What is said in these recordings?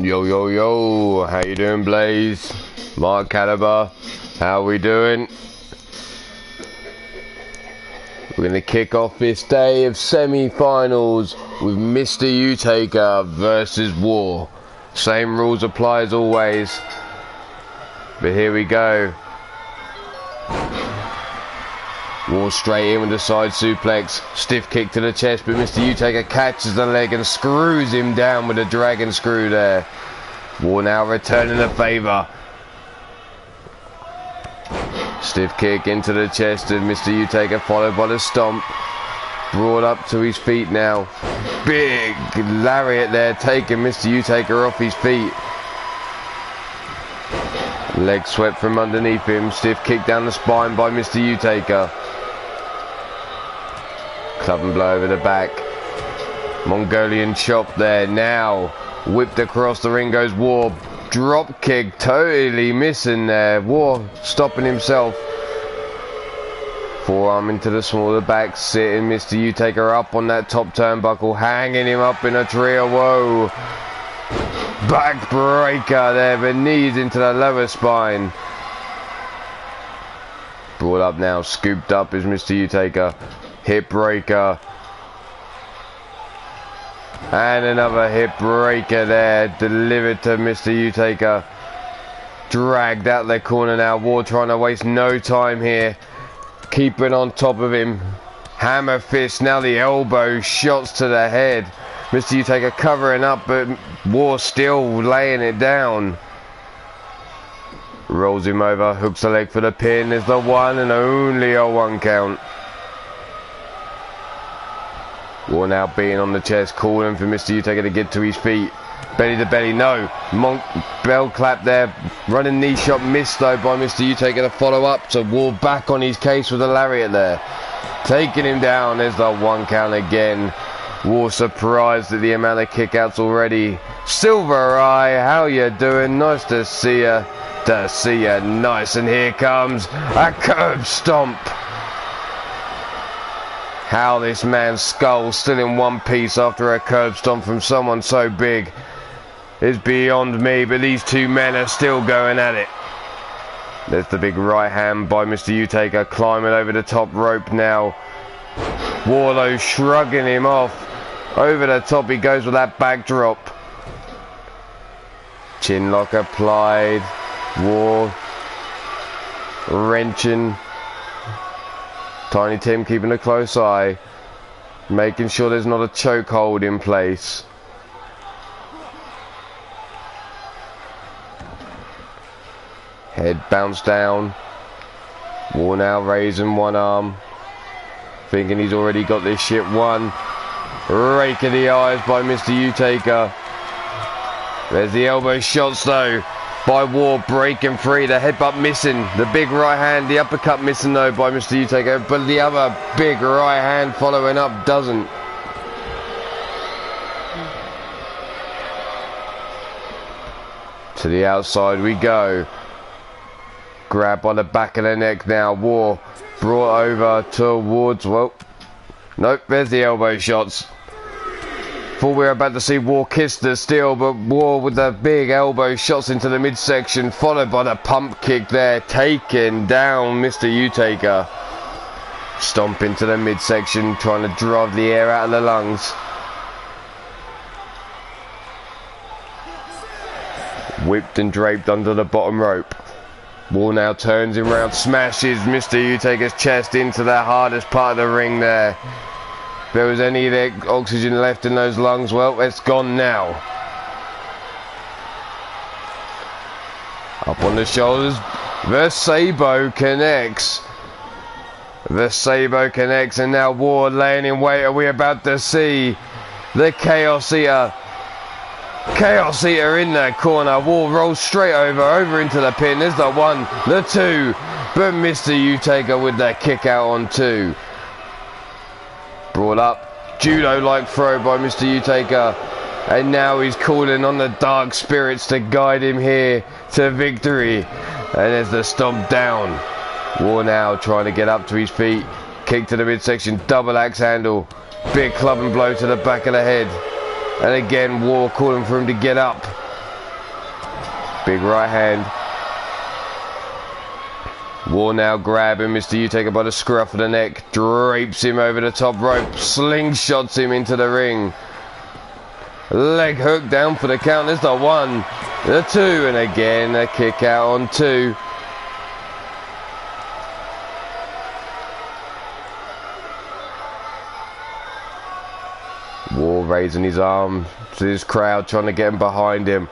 Yo, yo, yo, how you doing, Blaze? Mark Caliber, how we doing? We're going to kick off this day of semi-finals with Mr. U-Taker versus War. Same rules apply as always. But here we go. War straight in with the side suplex. Stiff kick to the chest, but Mr. U-Taker catches the leg and screws him down with a dragon screw there. War now returning the favour. Stiff kick into the chest of Mr. U-Taker, followed by the stomp. Brought up to his feet now. Big lariat there, taking Mr. U-Taker off his feet. Leg swept from underneath him. Stiff kick down the spine by Mr. U-Taker. Club and blow over the back. Mongolian chop there. Now whipped across the ring goes War. Drop kick, totally missing there. War stopping himself. Forearm into the smaller back, sitting Mr. U-Taker up on that top turnbuckle, hanging him up in a trio. Whoa. Backbreaker there, but knees into the lower spine. Brought up now, scooped up is Mr. U-Taker. Hip breaker. And another hip breaker there, delivered to Mr. U-Taker. Dragged out their corner now. War trying to waste no time here. Keeping on top of him. Hammer fist, now the elbow, shots to the head. Mr. U-Taker covering up, but War still laying it down. Rolls him over, hooks the leg for the pin. There's the one and only a 1 count. War now being on the chest, calling for Mr. U-Taker to get to his feet. Belly to belly, no. Monk bell clap there. Running knee shot missed though by Mr. U-Taker to follow up. So War back on his case with a lariat there. Taking him down. There's the 1 count again. War surprised at the amount of kickouts already. Silver Eye, how you doing? Nice to see ya. To see ya. Nice. And here comes a curb stomp. How this man's skull still in one piece after a curb stomp from someone so big is beyond me, but these two men are still going at it. There's the big right hand by Mr. U-Taker, climbing over the top rope now. Warlow shrugging him off. Over the top he goes with that backdrop. Chin lock applied. War wrenching. Tiny Tim keeping a close eye, making sure there's not a chokehold in place. Head bounced down. War now raising one arm, thinking he's already got this shit won. Rake of the eyes by Mr. U-Taker. There's the elbow shots though by War, breaking free. The headbutt missing. The big right hand, the uppercut missing though by Mr. U-Taker, but the other big right hand following up doesn't. To the outside we go. Grab by the back of the neck now. War brought over towards, well, nope, there's the elbow shots. Thought we were about to see War kiss the steel, but War with the big elbow shots into the midsection, followed by the pump kick there, taking down Mr. U-Taker. Stomp into the midsection, trying to drive the air out of the lungs. Whipped and draped under the bottom rope. War now turns him round, smashes Mr. U-Taker's chest into the hardest part of the ring there. If there was any oxygen left in those lungs, well, it's gone now. Up on the shoulders, the Sabo connects. The Sabo connects, and now War laying in wait. Are we about to see the Chaos Eater? Chaos Eater in that corner. War rolls straight over into the pin. There's the 1, the 2, but Mr. U-Taker with that kick out on 2. Brought up, judo-like throw by Mr. U-Taker, and now he's calling on the dark spirits to guide him here to victory. And there's the stomp down. War now trying to get up to his feet. Kick to the midsection, double axe handle, big club and blow to the back of the head. And again, War calling for him to get up. Big right hand. War now grabbing Mr. Utaker by the scruff of the neck, drapes him over the top rope, slingshots him into the ring. Leg hook down for the count. There's the 1, the 2, and again a kick out on 2. War raising his arm to his crowd, trying to get him behind him.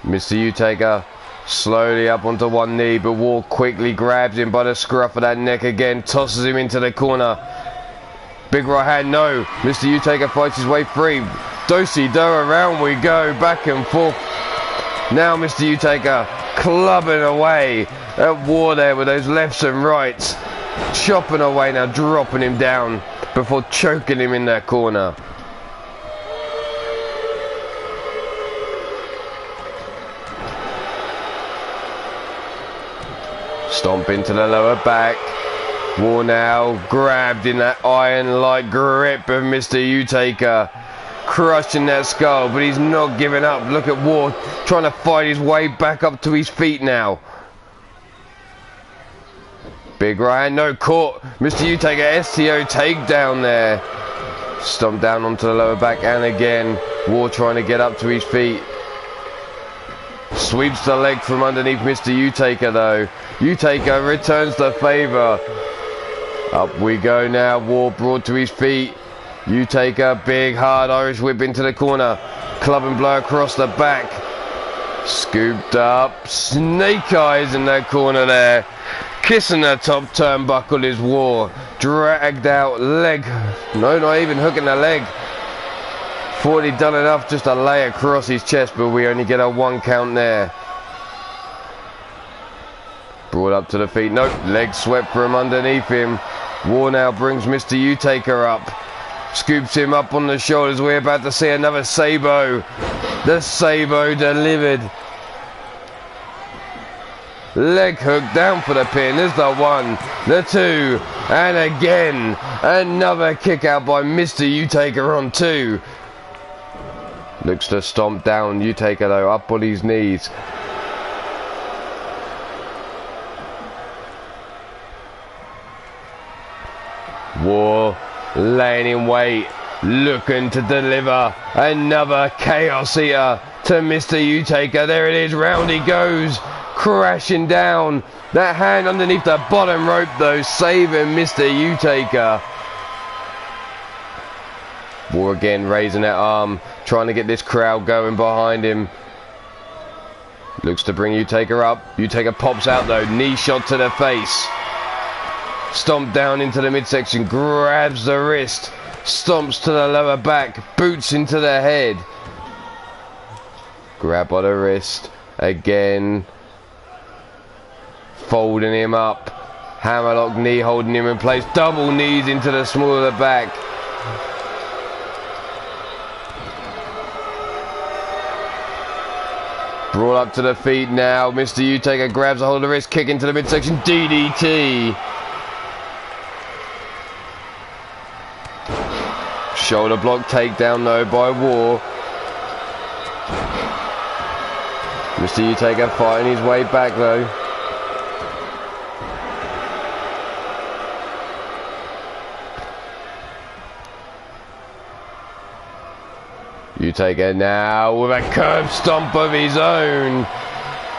Mr. Utaker slowly up onto one knee, but War quickly grabs him by the scruff of that neck again, tosses him into the corner. Big right hand, no. Mr. Utaker fights his way free. Do-si-do, around we go, back and forth. Now Mr. Utaker clubbing away at War there with those lefts and rights. Chopping away now, dropping him down before choking him in that corner. Stomp into the lower back. War now grabbed in that iron-like grip of Mr. Utaker, crushing that skull, but he's not giving up. Look at War trying to fight his way back up to his feet now. Big right hand, no, caught. Mr. Utaker STO takedown there. Stomp down onto the lower back, and again War trying to get up to his feet. Sweeps the leg from underneath Mr. Utaker though. Utaker returns the favour. Up we go now. War brought to his feet. Utaker, big hard Irish whip into the corner. Club and blow across the back. Scooped up. Snake eyes in that corner there. Kissing the top turnbuckle is War. Dragged out leg. No, not even hooking the leg. Thought he'd done enough just to lay across his chest, but we only get a 1 count there. Brought up to the feet. Nope, leg swept from underneath him. War now brings Mr. Utaker up. Scoops him up on the shoulders. We're about to see another Sabo. The Sabo delivered. Leg hook down for the pin. There's the 1, the 2, and again another kick out by Mr. Utaker on 2. Looks to stomp down Utaker though, up on his knees. War laying in wait, looking to deliver another Chaos Eater to Mr. Utaker. There it is, round he goes, crashing down. That hand underneath the bottom rope though, saving Mr. Utaker. War again raising that arm, trying to get this crowd going behind him. Looks to bring Utaker up. Utaker pops out though, knee shot to the face. Stomp down into the midsection, grabs the wrist, stomps to the lower back, boots into the head. Grab by the wrist, again. Folding him up. Hammerlock knee holding him in place, double knees into the small of the back. Brought up to the feet now. Mr. Utaker grabs a hold of the wrist, kick into the midsection, DDT. Shoulder block takedown though by War. Mr. Utaker fighting his way back though. Utaker now with a curb stomp of his own,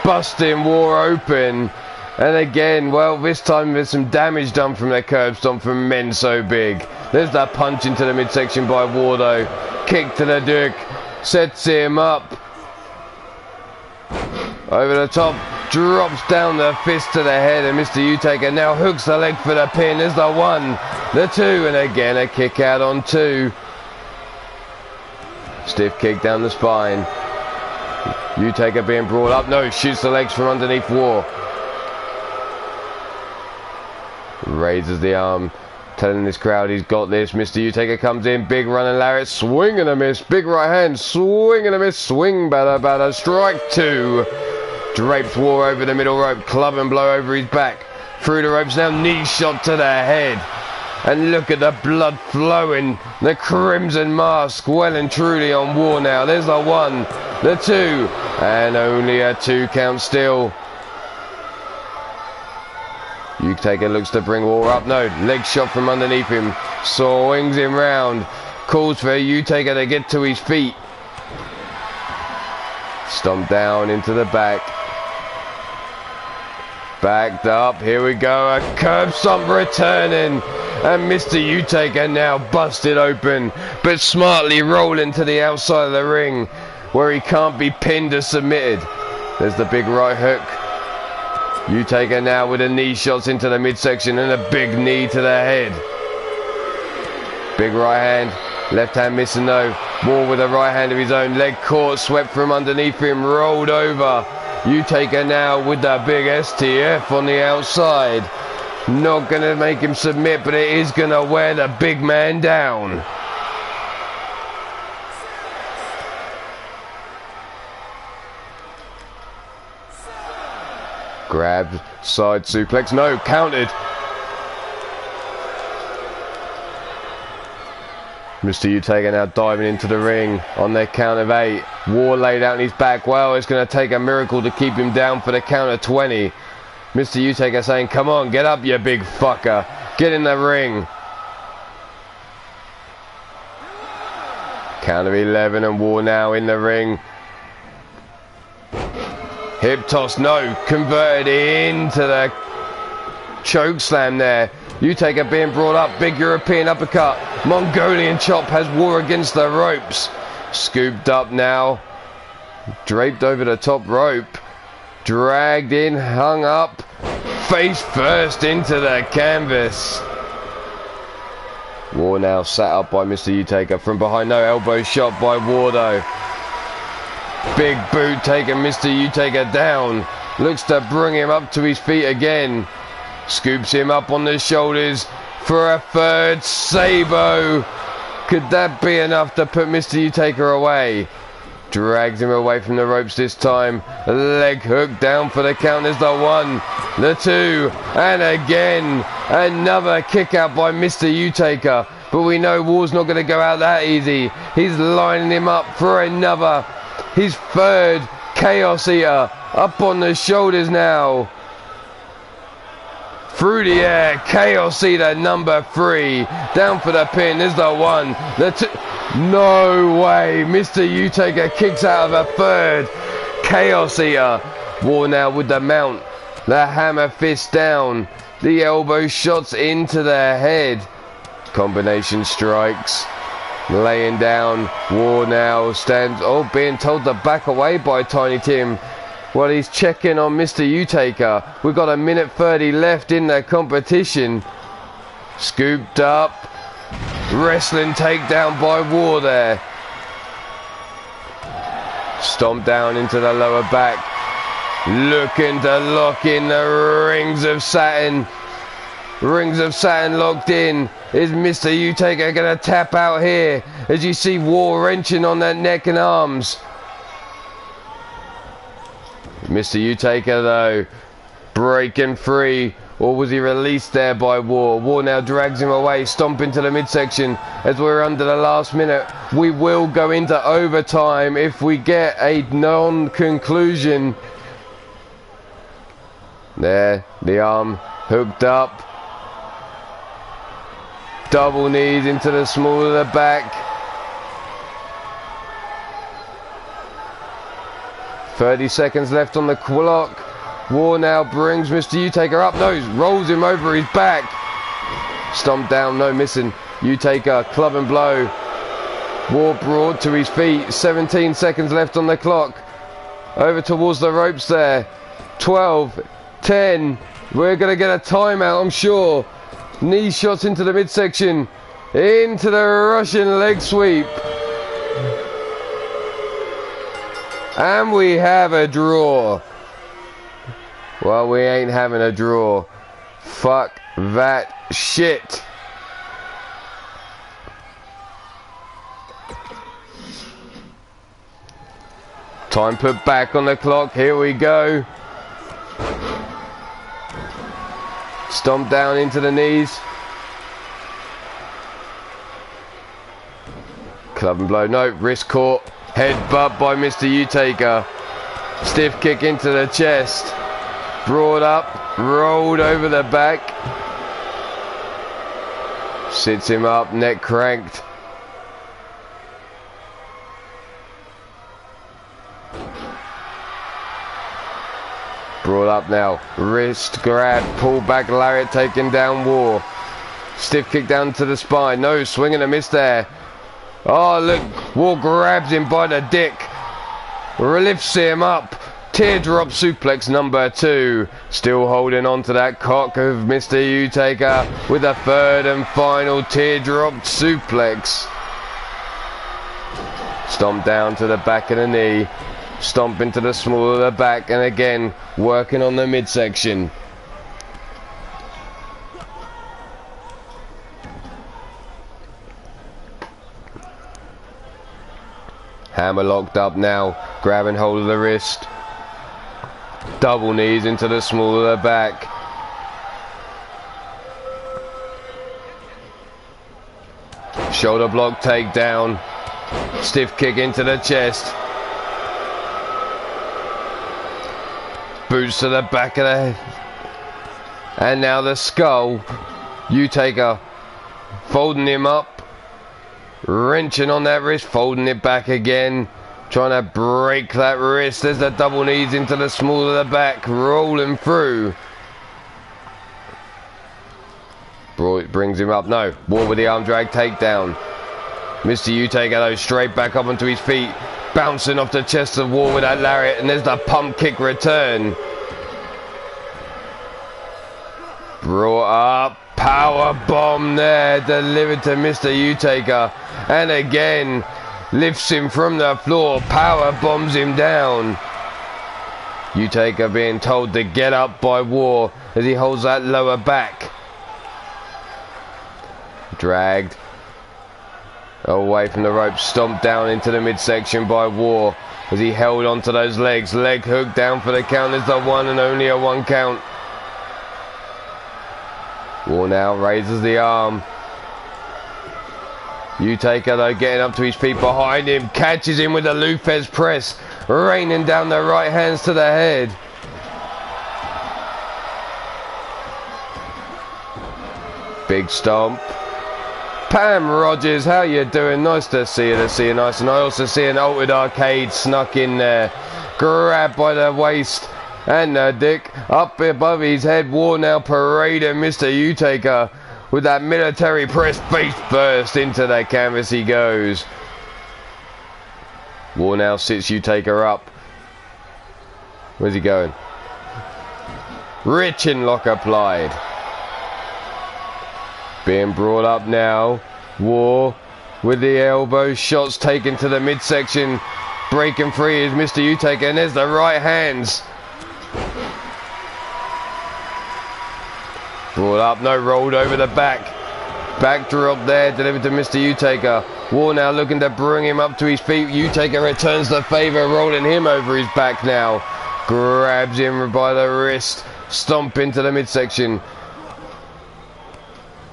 busting War open. And again, well, this time there's some damage done from that curb stomp from Men So Big. There's that punch into the midsection by War though. Kick to the dick, sets him up. Over the top, drops down the fist to the head, and Mr. Utaker now hooks the leg for the pin. There's the 1, the 2, and again a kick out on 2. Stiff kick down the spine. Utaker being brought up. No, shoots the legs from underneath War. Raises the arm, telling this crowd he's got this. Mr. Utaker comes in, big running lariat, swing and a miss. Big right hand, swing and a miss. Swing, batter, strike 2. Drapes War over the middle rope, club and blow over his back. Through the ropes now, knee shot to the head. And look at the blood flowing, the crimson mask well and truly on War now. There's the 1, the 2, And only a 2 count still. Utaker looks to bring War up. No, leg shot from underneath him. Swings him round. Calls for Utaker to get to his feet. Stomped down into the back. Backed up. Here we go. A curb stomp returning. And Mr. Utaker now busted open. But smartly rolling to the outside of the ring, where he can't be pinned or submitted. There's the big right hook. Utaker now with the knee shots into the midsection and a big knee to the head. Big right hand. Left hand missing though. War with a right hand of his own. Leg caught, swept from underneath him, rolled over. Utaker now with the big STF on the outside. Not going to make him submit, but it is going to wear the big man down. Grab, side suplex, no, counted. Mr. Utaker now diving into the ring on their count of 8. War laid out on his back. Well, it's going to take a miracle to keep him down for the count of 20. Mr. Utaker saying, come on, get up, you big fucker. Get in the ring. Count of 11 and War now in the ring. Hip toss, no, converted into the choke slam there. Utaker being brought up, big European uppercut. Mongolian chop has War against the ropes. Scooped up now. Draped over the top rope. Dragged in, hung up. Face first into the canvas. War now sat up by Mr. Utaker from behind. No elbow shot by War though. Big boot taking Mr. Utaker down. Looks to bring him up to his feet again. Scoops him up on the shoulders for a third Sabo. Could that be enough to put Mr. Utaker away? Drags him away from the ropes this time. Leg hook down for the count. There's the 1, the 2, and again another kick out by Mr. Utaker. But we know War's not going to go out that easy. He's lining him up for another. His third Chaos Eater up on the shoulders now. Through the air, Chaos Eater number 3. Down for the pin. There's the 1, the 2. No way. Mr. Utaker kicks out of a third Chaos Eater. War now with the mount. The hammer fist down. The elbow shots into the head. Combination strikes. Laying down. War now stands. Oh, being told to back away by Tiny Tim. Well, he's checking on Mr. Utaker. We've got 1:30 left in the competition. Scooped up. Wrestling takedown by War there. Stomped down into the lower back. Looking to lock in the rings of satin. Rings of satin locked in. Is Mr. Utaker going to tap out here? As you see War wrenching on that neck and arms. Mr. Utaker though, breaking free. Or was he released there by War? War now drags him away, stomping to the midsection. As we're under the last minute, we will go into overtime if we get a non-conclusion. There, the arm hooked up. Double knees into the small of the back. 30 seconds left on the clock. War now brings Mr. Utaker up. No, rolls him over his back. Stomped down, no missing. Utaker, club and blow. War brought to his feet. 17 seconds left on the clock. Over towards the ropes there. 12, 10. We're going to get a timeout, I'm sure. Knee shots into the midsection. Into the Russian leg sweep. And we have a draw. Well, we ain't having a draw. Fuck that shit. Time put back on the clock. Here we go. Stomp down into the knees. Club and blow. No, wrist caught. Headbutt by Mr. Utaker. Stiff kick into the chest. Brought up, rolled over the back. Sits him up, neck cranked. Brought up now, wrist grab, pull back lariat, taking down War. Stiff kick down to the spine, no, swing and a miss there. Oh look, War grabs him by the dick, lifts him up, teardrop suplex number 2. Still holding on to that cock of Mr. U-Taker with a third and final teardrop suplex. Stomp down to the back of the knee. Stomp into the small of the back, and again working on the midsection. Hammer locked up now, grabbing hold of the wrist. Double knees into the small of the back. Shoulder block takedown. Stiff kick into the chest. Boots to the back of the head. And now the skull. U-Taker folding him up. Wrenching on that wrist. Folding it back again. Trying to break that wrist. There's the double knees into the small of the back. Rolling through. Brings him up. No. War with the arm drag takedown. Mr. U-Taker though straight back up onto his feet. Bouncing off the chest of War with that lariat, and there's the pump kick return. Brought up, power bomb there, delivered to Mr. U-Taker, and again lifts him from the floor, power bombs him down. U-Taker being told to get up by War as he holds that lower back. Dragged away from the rope, stomped down into the midsection by War as he held onto those legs. Leg hook down for the count. There's the one and only a 1 count. War now raises the arm. U-Taker though getting up to his feet behind him, catches him with a Lufez press, raining down the right hands to the head. Big stomp. Pam Rogers, how you doing? Nice to see you, nice. And I also see an Altered Arcade snuck in there. Grabbed by the waist and the dick up above his head. War now parading Mr. U-Taker with that military press, face first into the canvas he goes. War now sits U-Taker up. Where's he going? Rich in lock applied. Being brought up now. War with the elbow shots taken to the midsection. Breaking free is Mr. U-Taker, and there's the right hands. Brought up, no, rolled over the back. Backdrop there, delivered to Mr. U-Taker. War now looking to bring him up to his feet. U-Taker returns the favour, rolling him over his back now. Grabs him by the wrist. Stomp into the midsection.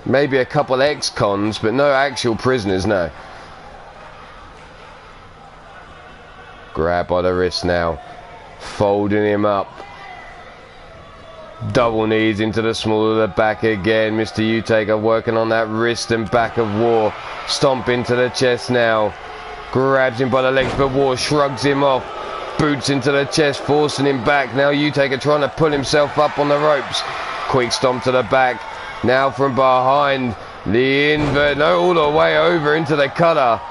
Maybe a couple ex-cons, but no actual prisoners, no. Grab by the wrist now. Folding him up. Double knees into the small of the back again. Mr. U-Taker working on that wrist and back of War. Stomp into the chest now. Grabs him by the legs, but War shrugs him off. Boots into the chest, forcing him back. Now U-Taker trying to pull himself up on the ropes. Quick stomp to the back. Now from behind, the invert, no, all the way over into the cutter.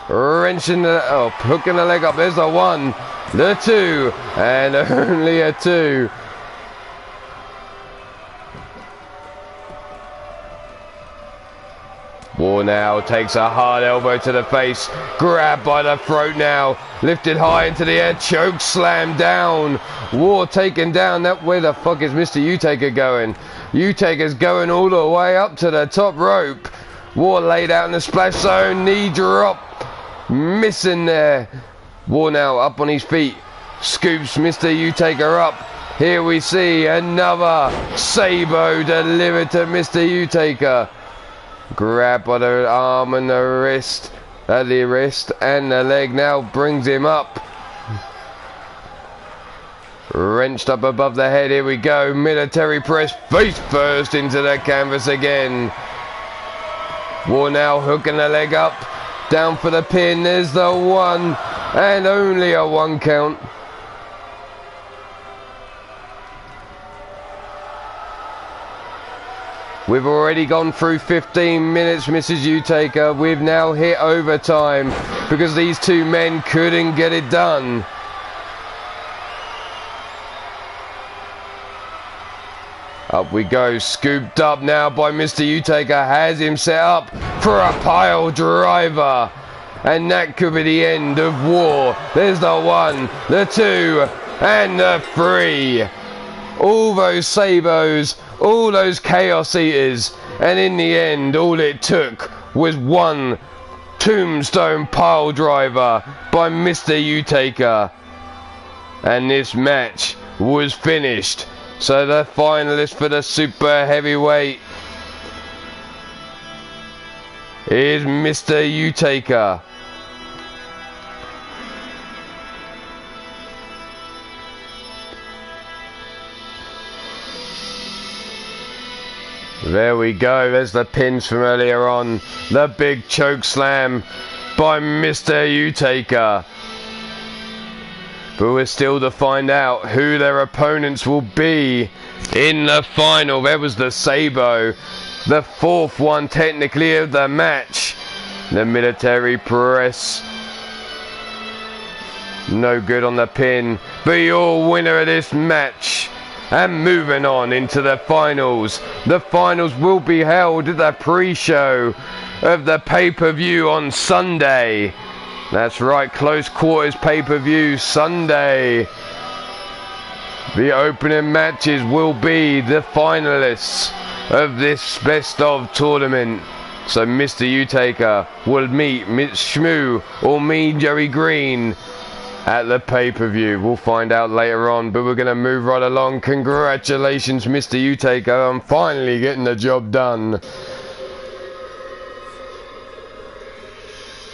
Wrenching the, oh, hooking the leg up. There's the 1, the 2, and only a 2. War now takes a hard elbow to the face, grabbed by the throat now, lifted high into the air, choke slam down. War taken down. That, where the fuck is Mr. U-Taker going? U-Taker's going all the way up to the top rope. War laid out in the splash zone, knee drop, missing there. War now up on his feet, scoops Mr. U-Taker up. Here we see another Sabo delivered to Mr. U-Taker. Grab by the arm and the wrist. at the wrist, and the leg now brings him up. Wrenched up above the head, here we go, military press, face first into the canvas again. War now hooking the leg up, down for the pin, there's the one, and only a 1 count. We've already gone through 15 minutes, Mrs. Utaker. We've now hit overtime because these two men couldn't get it done. Up we go, scooped up now by Mr. Utaker, has him set up for a pile driver. And that could be the end of War. There's the 1, the 2, and the 3. All those Sabos, all those Chaos Eaters, and in the end all it took was 1 tombstone pile driver by Mr. Utaker, and this match was finished. So the finalist for the super heavyweight is Mr. Utaker. There we go, there's the pins from earlier on. The big choke slam by Mr. Utaker. But we're still to find out who their opponents will be in the final. There was the Sabo, the 4th one technically of the match. The military press. No good on the pin. But your winner of this match. And moving on into the finals. The finals will be held at the pre-show of the pay-per-view on Sunday. That's right, close quarters pay-per-view Sunday. The opening matches will be the finalists of this best of tournament. So Mr. Utaker will meet Shmoo or Mean Joey Green at the pay-per-view. We'll find out later on, but we're going to move right along. Congratulations, Mr. Utaker, on finally getting the job done.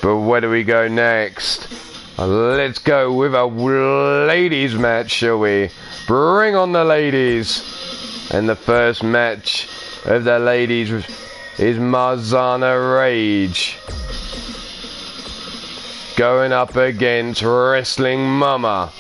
But where do we go next? Let's go with a ladies match, shall we? Bring on the ladies. And the first match of the ladies is Marzana Rage going up against Wrestling Mama.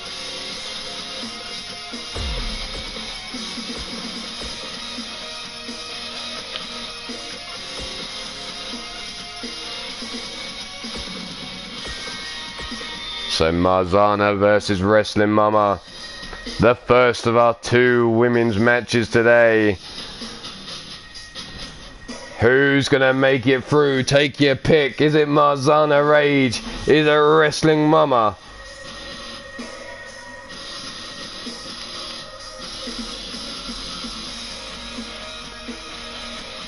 So Marzana versus Wrestling Mama. The first of our 2 women's matches today. Who's gonna make it through? Take your pick. Is it Marzana Rage? Is it Wrestling Mama?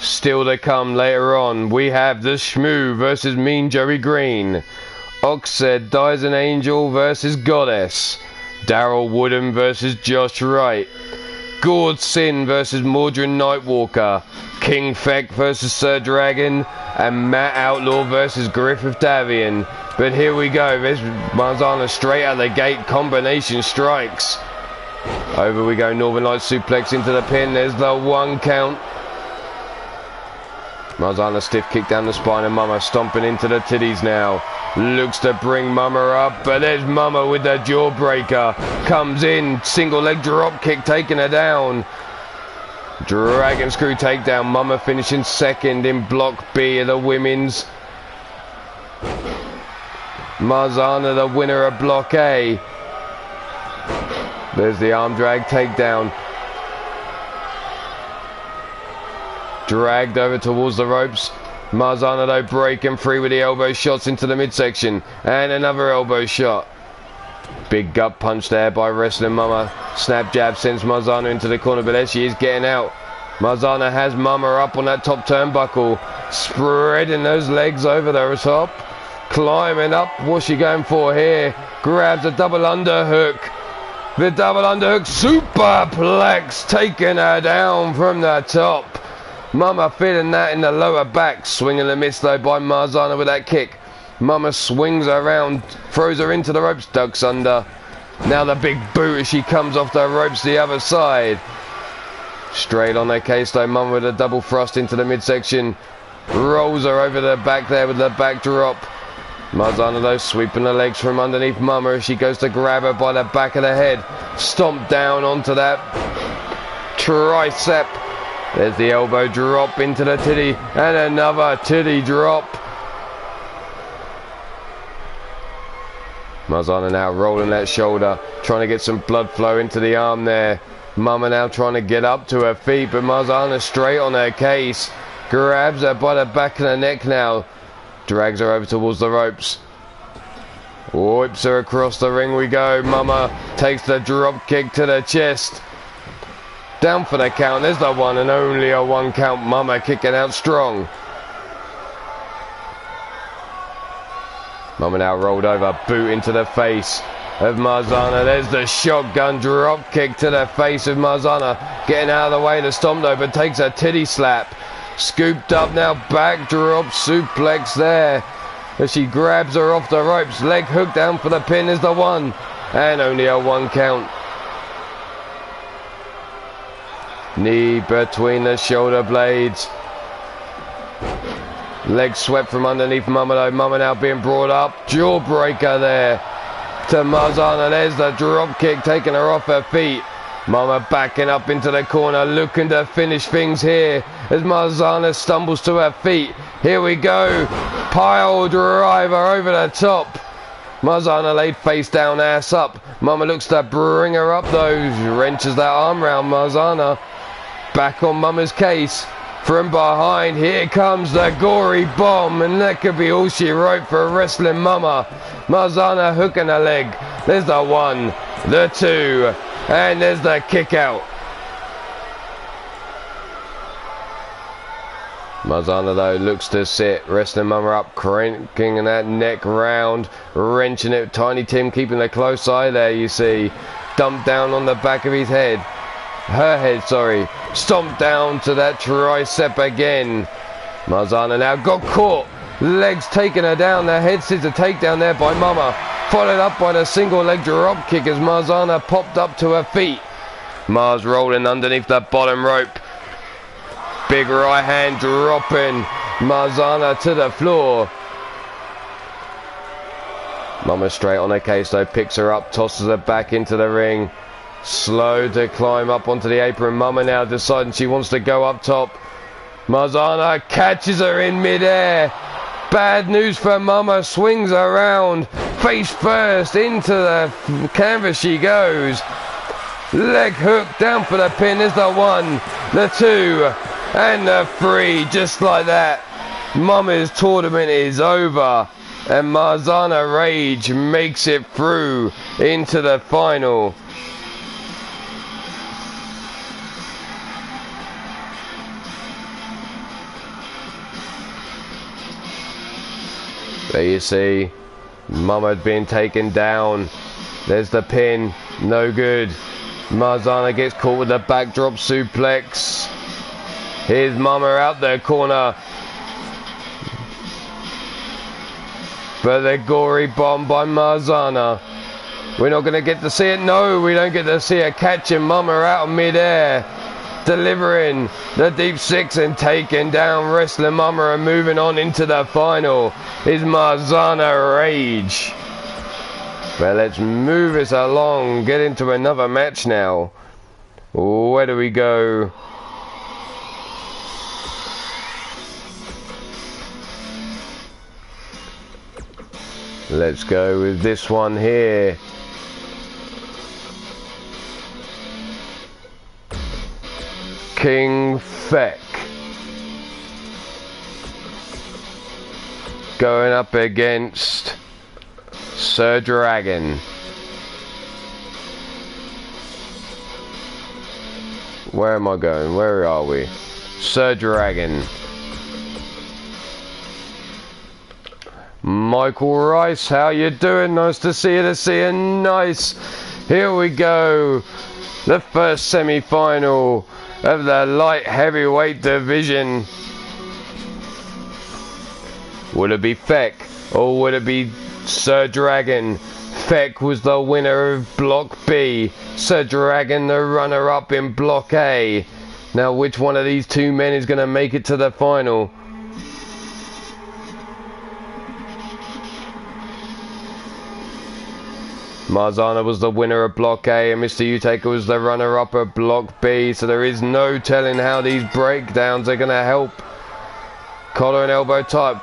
Still to come later on, we have the Shmoo versus Mean Joey Green. Oxed Dies an Angel versus Goddess. Daryl Wooden versus Josh Wright. Gord Sin versus Mordrin Nightwalker. King Feck versus Sir Dragon. And Matt Outlaw versus Griffith Davian. But here we go. There's Marzana straight out the gate. Combination strikes. Over we go. Northern Light suplex into the pin. There's the 1 count. Marzana stiff kick down the spine, and Mama stomping into the titties now. Looks to bring Mama up, but there's Mama with the jawbreaker. Comes in, single leg drop kick, taking her down. Dragon screw takedown. Mama finishing second in block B of the women's. Marzana the winner of block A. There's the arm drag takedown. Dragged over towards the ropes. Marzana though breaking free with the elbow shots into the midsection. And another elbow shot. Big gut punch there by Wrestling Mama. Snap jab sends Marzana into the corner, but there she is getting out. Marzana has Mama up on that top turnbuckle. Spreading those legs over the top. Climbing up. What's she going for here? Grabs a double underhook. The double underhook superplex, taking her down from the top. Mama feeling that in the lower back. Swing and a miss though by Marzana with that kick. Mama swings her around, throws her into the ropes, ducks under. Now the big boot as she comes off the ropes the other side. Straight on her case though, Mama with a double thrust into the midsection. Rolls her over the back there with the back drop. Marzana though sweeping the legs from underneath Mama as she goes to grab her by the back of the head. Stomp down onto that tricep. There's the elbow drop into the titty and another titty drop. Marzana now rolling that shoulder, trying to get some blood flow into the arm there. Mama now trying to get up to her feet, but Marzana straight on her case. Grabs her by the back of the neck now. Drags her over towards the ropes. Whips her across the ring we go. Mama takes the drop kick to the chest. Down for the count. There's the one and only a 1 count. Mama kicking out strong. Mama now rolled over. Boot into the face of Marzana. There's the shotgun drop kick to the face of Marzana. Getting out of the way to stomp though, but takes a titty slap. Scooped up now, backdrop suplex there as she grabs her off the ropes. Leg hook down for the pin is the one and only a 1 count. Knee between the shoulder blades. Leg swept from underneath Mama though. Mama now being brought up. Jawbreaker there to Marzana. There's the drop kick taking her off her feet. Mama backing up into the corner, looking to finish things here as Marzana stumbles to her feet. Here we go. Pile driver over the top. Marzana laid face down, ass up. Mama looks to bring her up though. Wrenches that arm round Marzana. Back on Mama's case. From behind, here comes the gory bomb, and that could be all she wrote for wrestling Mama. Marzana hooking her leg. There's the 1, the 2, and there's the kick out. Marzana though looks to sit, wrestling Mama up, cranking that neck round, wrenching it. Tiny Tim keeping a close eye there, you see. Dumped down on the back of his head. Her head, sorry. Stomped down to that tricep again. Marzana now got caught. Legs taking her down. The head scissor takedown there by Mama. Followed up by the single leg drop kick as Marzana popped up to her feet. Mars rolling underneath the bottom rope. Big right hand dropping Marzana to the floor. Mama straight on her case though. Picks her up, tosses her back into the ring. Slow to climb up onto the apron. Mama now deciding she wants to go up top. Marzana catches her in midair. Bad news for Mama. Swings around. Face first into the canvas she goes. Leg hook down for the pin. There's the 1, the 2, and the 3. Just like that. Mama's tournament is over. And Marzana Rage makes it through into the final. There you see, Mama had been taken down. There's the pin, no good. Marzana gets caught with the backdrop suplex. Here's Mama out the corner. But the gory bomb by Marzana. We're not going to get to see it. No, we don't get to see her catching Mama out of midair. Delivering the deep 6 and taking down wrestling Mama and moving on into the final is Marzana Rage. But let's move this along, get into another match now. Where do we go? Let's go with this one here. King Feck going up against Sir Dragon. Where am I going? Where are we? Sir Dragon. Michael Rice, how you doing? Nice to see you. Nice. Here we go. The first semi-final of the light heavyweight division. Will it be Feck Or would it be Sir Dragon? Feck was the winner of Block B. Sir Dragon the runner-up in Block A. Now which one of these two men is going to make it to the final? Marzana was the winner of Block A and Mr. Utaker was the runner-up of Block B. So there is no telling how these breakdowns are going to help. Collar and elbow type.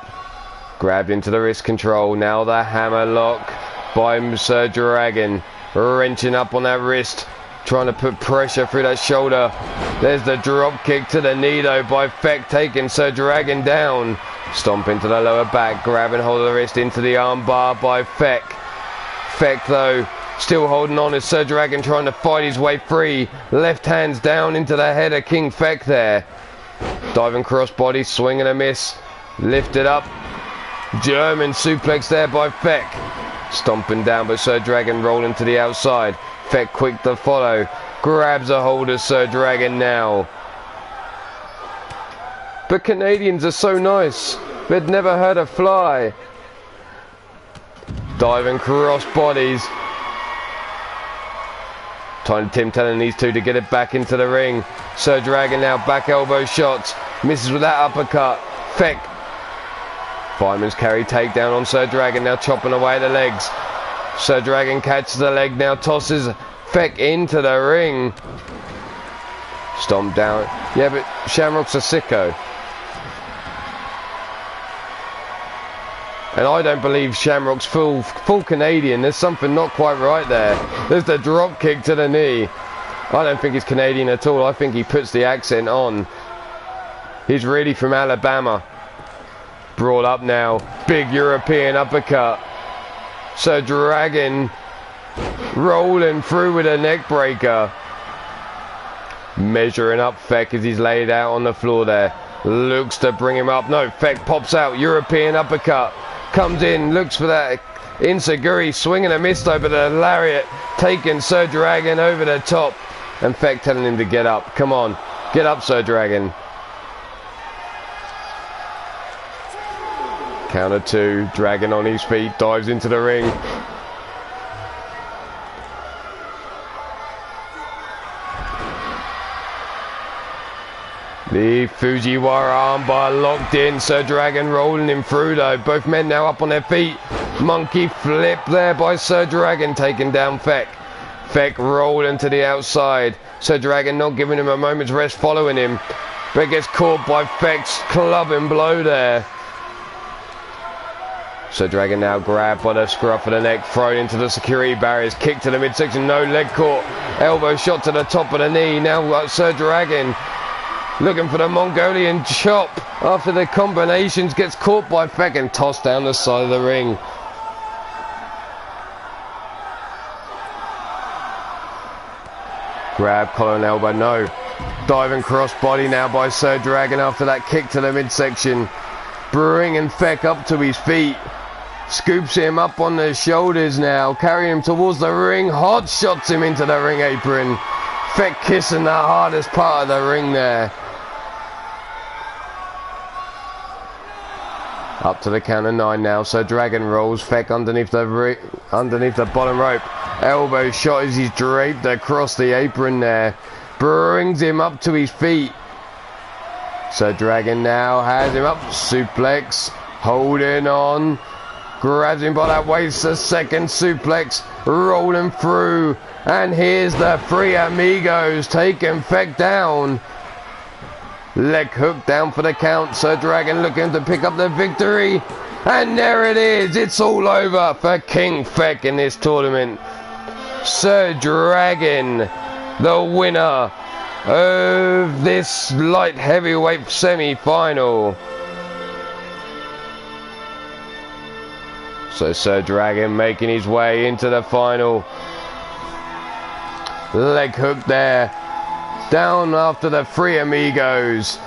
Grabbed into the wrist control. Now the hammer lock by Sir Dragon. Wrenching up on that wrist. Trying to put pressure through that shoulder. There's the drop kick to the knee though by Feck, taking Sir Dragon down. Stomp into the lower back. Grabbing hold of the wrist into the arm bar by Feck. Feck though still holding on as Sir Dragon trying to fight his way free. Left hands down into the head of King Feck there. Diving crossbody, swing and a miss. Lifted up. German suplex there by Feck. Stomping down but Sir Dragon rolling to the outside. Feck quick to follow. Grabs a hold of Sir Dragon now. But Canadians are so nice. They'd never heard a fly. Diving cross bodies. Tiny Tim telling these two to get it back into the ring. Sir Dragon now back elbow shots. Misses with that uppercut. Feck. Fireman's carry takedown on Sir Dragon. Now chopping away the legs. Sir Dragon catches the leg. Now tosses Feck into the ring. Stomp down. Yeah, but Shamrock's a sicko. And I don't believe Shamrock's full Canadian. There's something not quite right there. There's the drop kick to the knee. I don't think he's Canadian at all. I think he puts the accent on. He's really from Alabama. Brought up now. Big European uppercut. Sir Dragon rolling through with a neck breaker. Measuring up Feck as he's laid out on the floor there. Looks to bring him up. No, Feck pops out. European uppercut. Comes in, looks for that Insaguri, swinging a miss though, but a lariat taking Sir Dragon over the top. And Feck telling him to get up. Come on, get up, Sir Dragon. Counter two, Dragon on his feet, dives into the ring. The Fujiwara armbar locked in. Sir Dragon rolling him through though. Both men now up on their feet. Monkey flip there by Sir Dragon, taking down Feck. Feck rolling to the outside. Sir Dragon not giving him a moment's rest, following him. But gets caught by Feck's clubbing blow there. Sir Dragon now grabbed by the scruff of the neck, thrown into the security barriers, kick to the midsection, no leg caught. Elbow shot to the top of the knee. Now Sir Dragon looking for the Mongolian chop after the combinations, gets caught by Feck and tossed down the side of the ring. Grab, collar and elbow, no. Diving cross body now by Sir Dragon after that kick to the midsection. Bringing Feck up to his feet. Scoops him up on the shoulders now, carrying him towards the ring. Hot shots him into the ring apron. Feck kissing the hardest part of the ring there. Up to the count of 9 now. So Dragon rolls Feck underneath the bottom rope. Elbow shot as he's draped across the apron there. Brings him up to his feet. So Dragon now has him up. Suplex. Holding on. Grabs him by that waist. A second suplex. Rolling through. And here's the Three Amigos taking Feck down. Leg hook down for the count. Sir Dragon looking to pick up the victory. And there it is. It's all over for King Feck in this tournament. Sir Dragon, the winner of this light heavyweight semi-final. So Sir Dragon making his way into the final. Leg hook there. Down after the Three Amigos.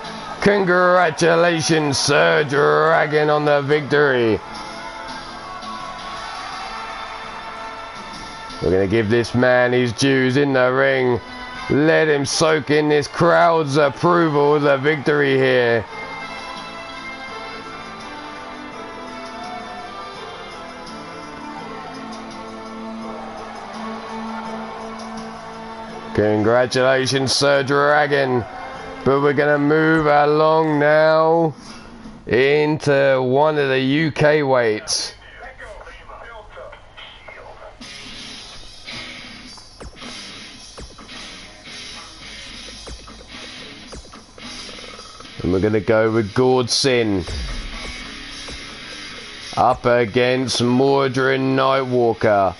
Congratulations, Sir Dragon, on the victory. We're going to give this man his dues in the ring. Let him soak in this crowd's approval of the victory here. Congratulations, Sir Dragon. But we're going to move along now into one of the UK weights. And we're going to go with Gord Sin up against Mordred Nightwalker.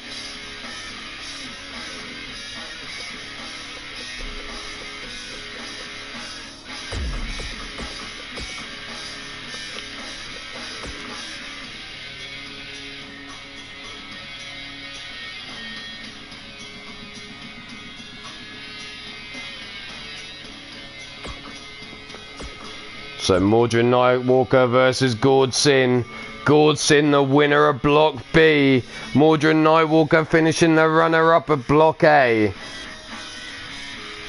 So Mordred Nightwalker versus Gord Sin. Gord Sin the winner of Block B. Mordred Nightwalker finishing the runner-up of Block A.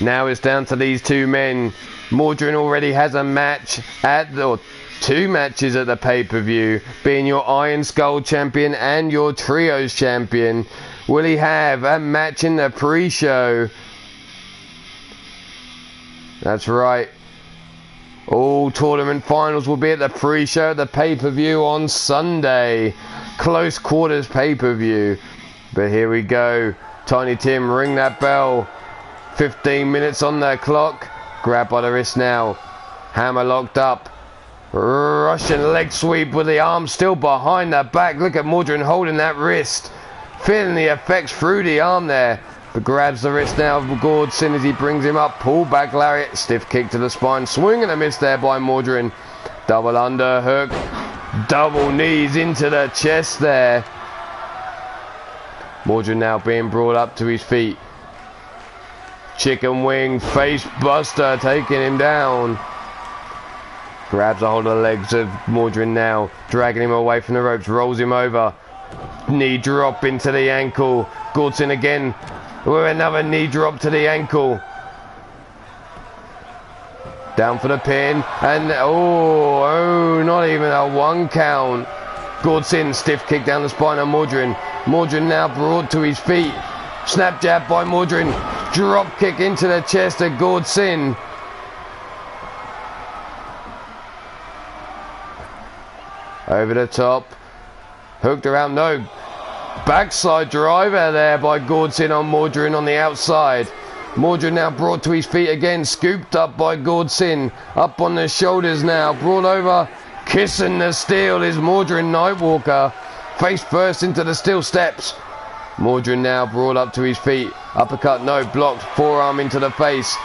Now it's down to these two men. Mordred already has a match or two matches at the pay-per-view, being your Iron Skull champion and your Trios champion. Will he have a match in the pre-show? That's right. All tournament finals will be at the pre-show, the pay-per-view on Sunday. Close quarters pay-per-view. But here we go. Tiny Tim, ring that bell. 15 minutes on the clock. Grab by the wrist now. Hammer locked up. Russian leg sweep with the arm still behind the back. Look at Mordred holding that wrist. Feeling the effects through the arm there. But grabs the wrist now of Gord Sin as he brings him up. Pull back lariat. Stiff kick to the spine. Swing and a miss there by Mordred. Double underhook. Double knees into the chest there. Mordred now being brought up to his feet. Chicken wing face buster taking him down. Grabs a hold of the legs of Mordred now. Dragging him away from the ropes. Rolls him over. Knee drop into the ankle. Gord Sin again. With another knee drop to the ankle. Down for the pin. And oh, not even a one count. Gord Sin stiff kick down the spine of Mordred. Mordred now brought to his feet. Snap jab by Mordred. Drop kick into the chest of Gord Sin. Over the top. Hooked around. No. Backside driver there by Gord Sin on Mordred on the outside. Mordred now brought to his feet again. Scooped up by Gord Sin. Up on the shoulders now. Brought over. Kissing the steel is Mordred Nightwalker. Face first into the steel steps. Mordred now brought up to his feet. Uppercut, no, blocked. Forearm into the face.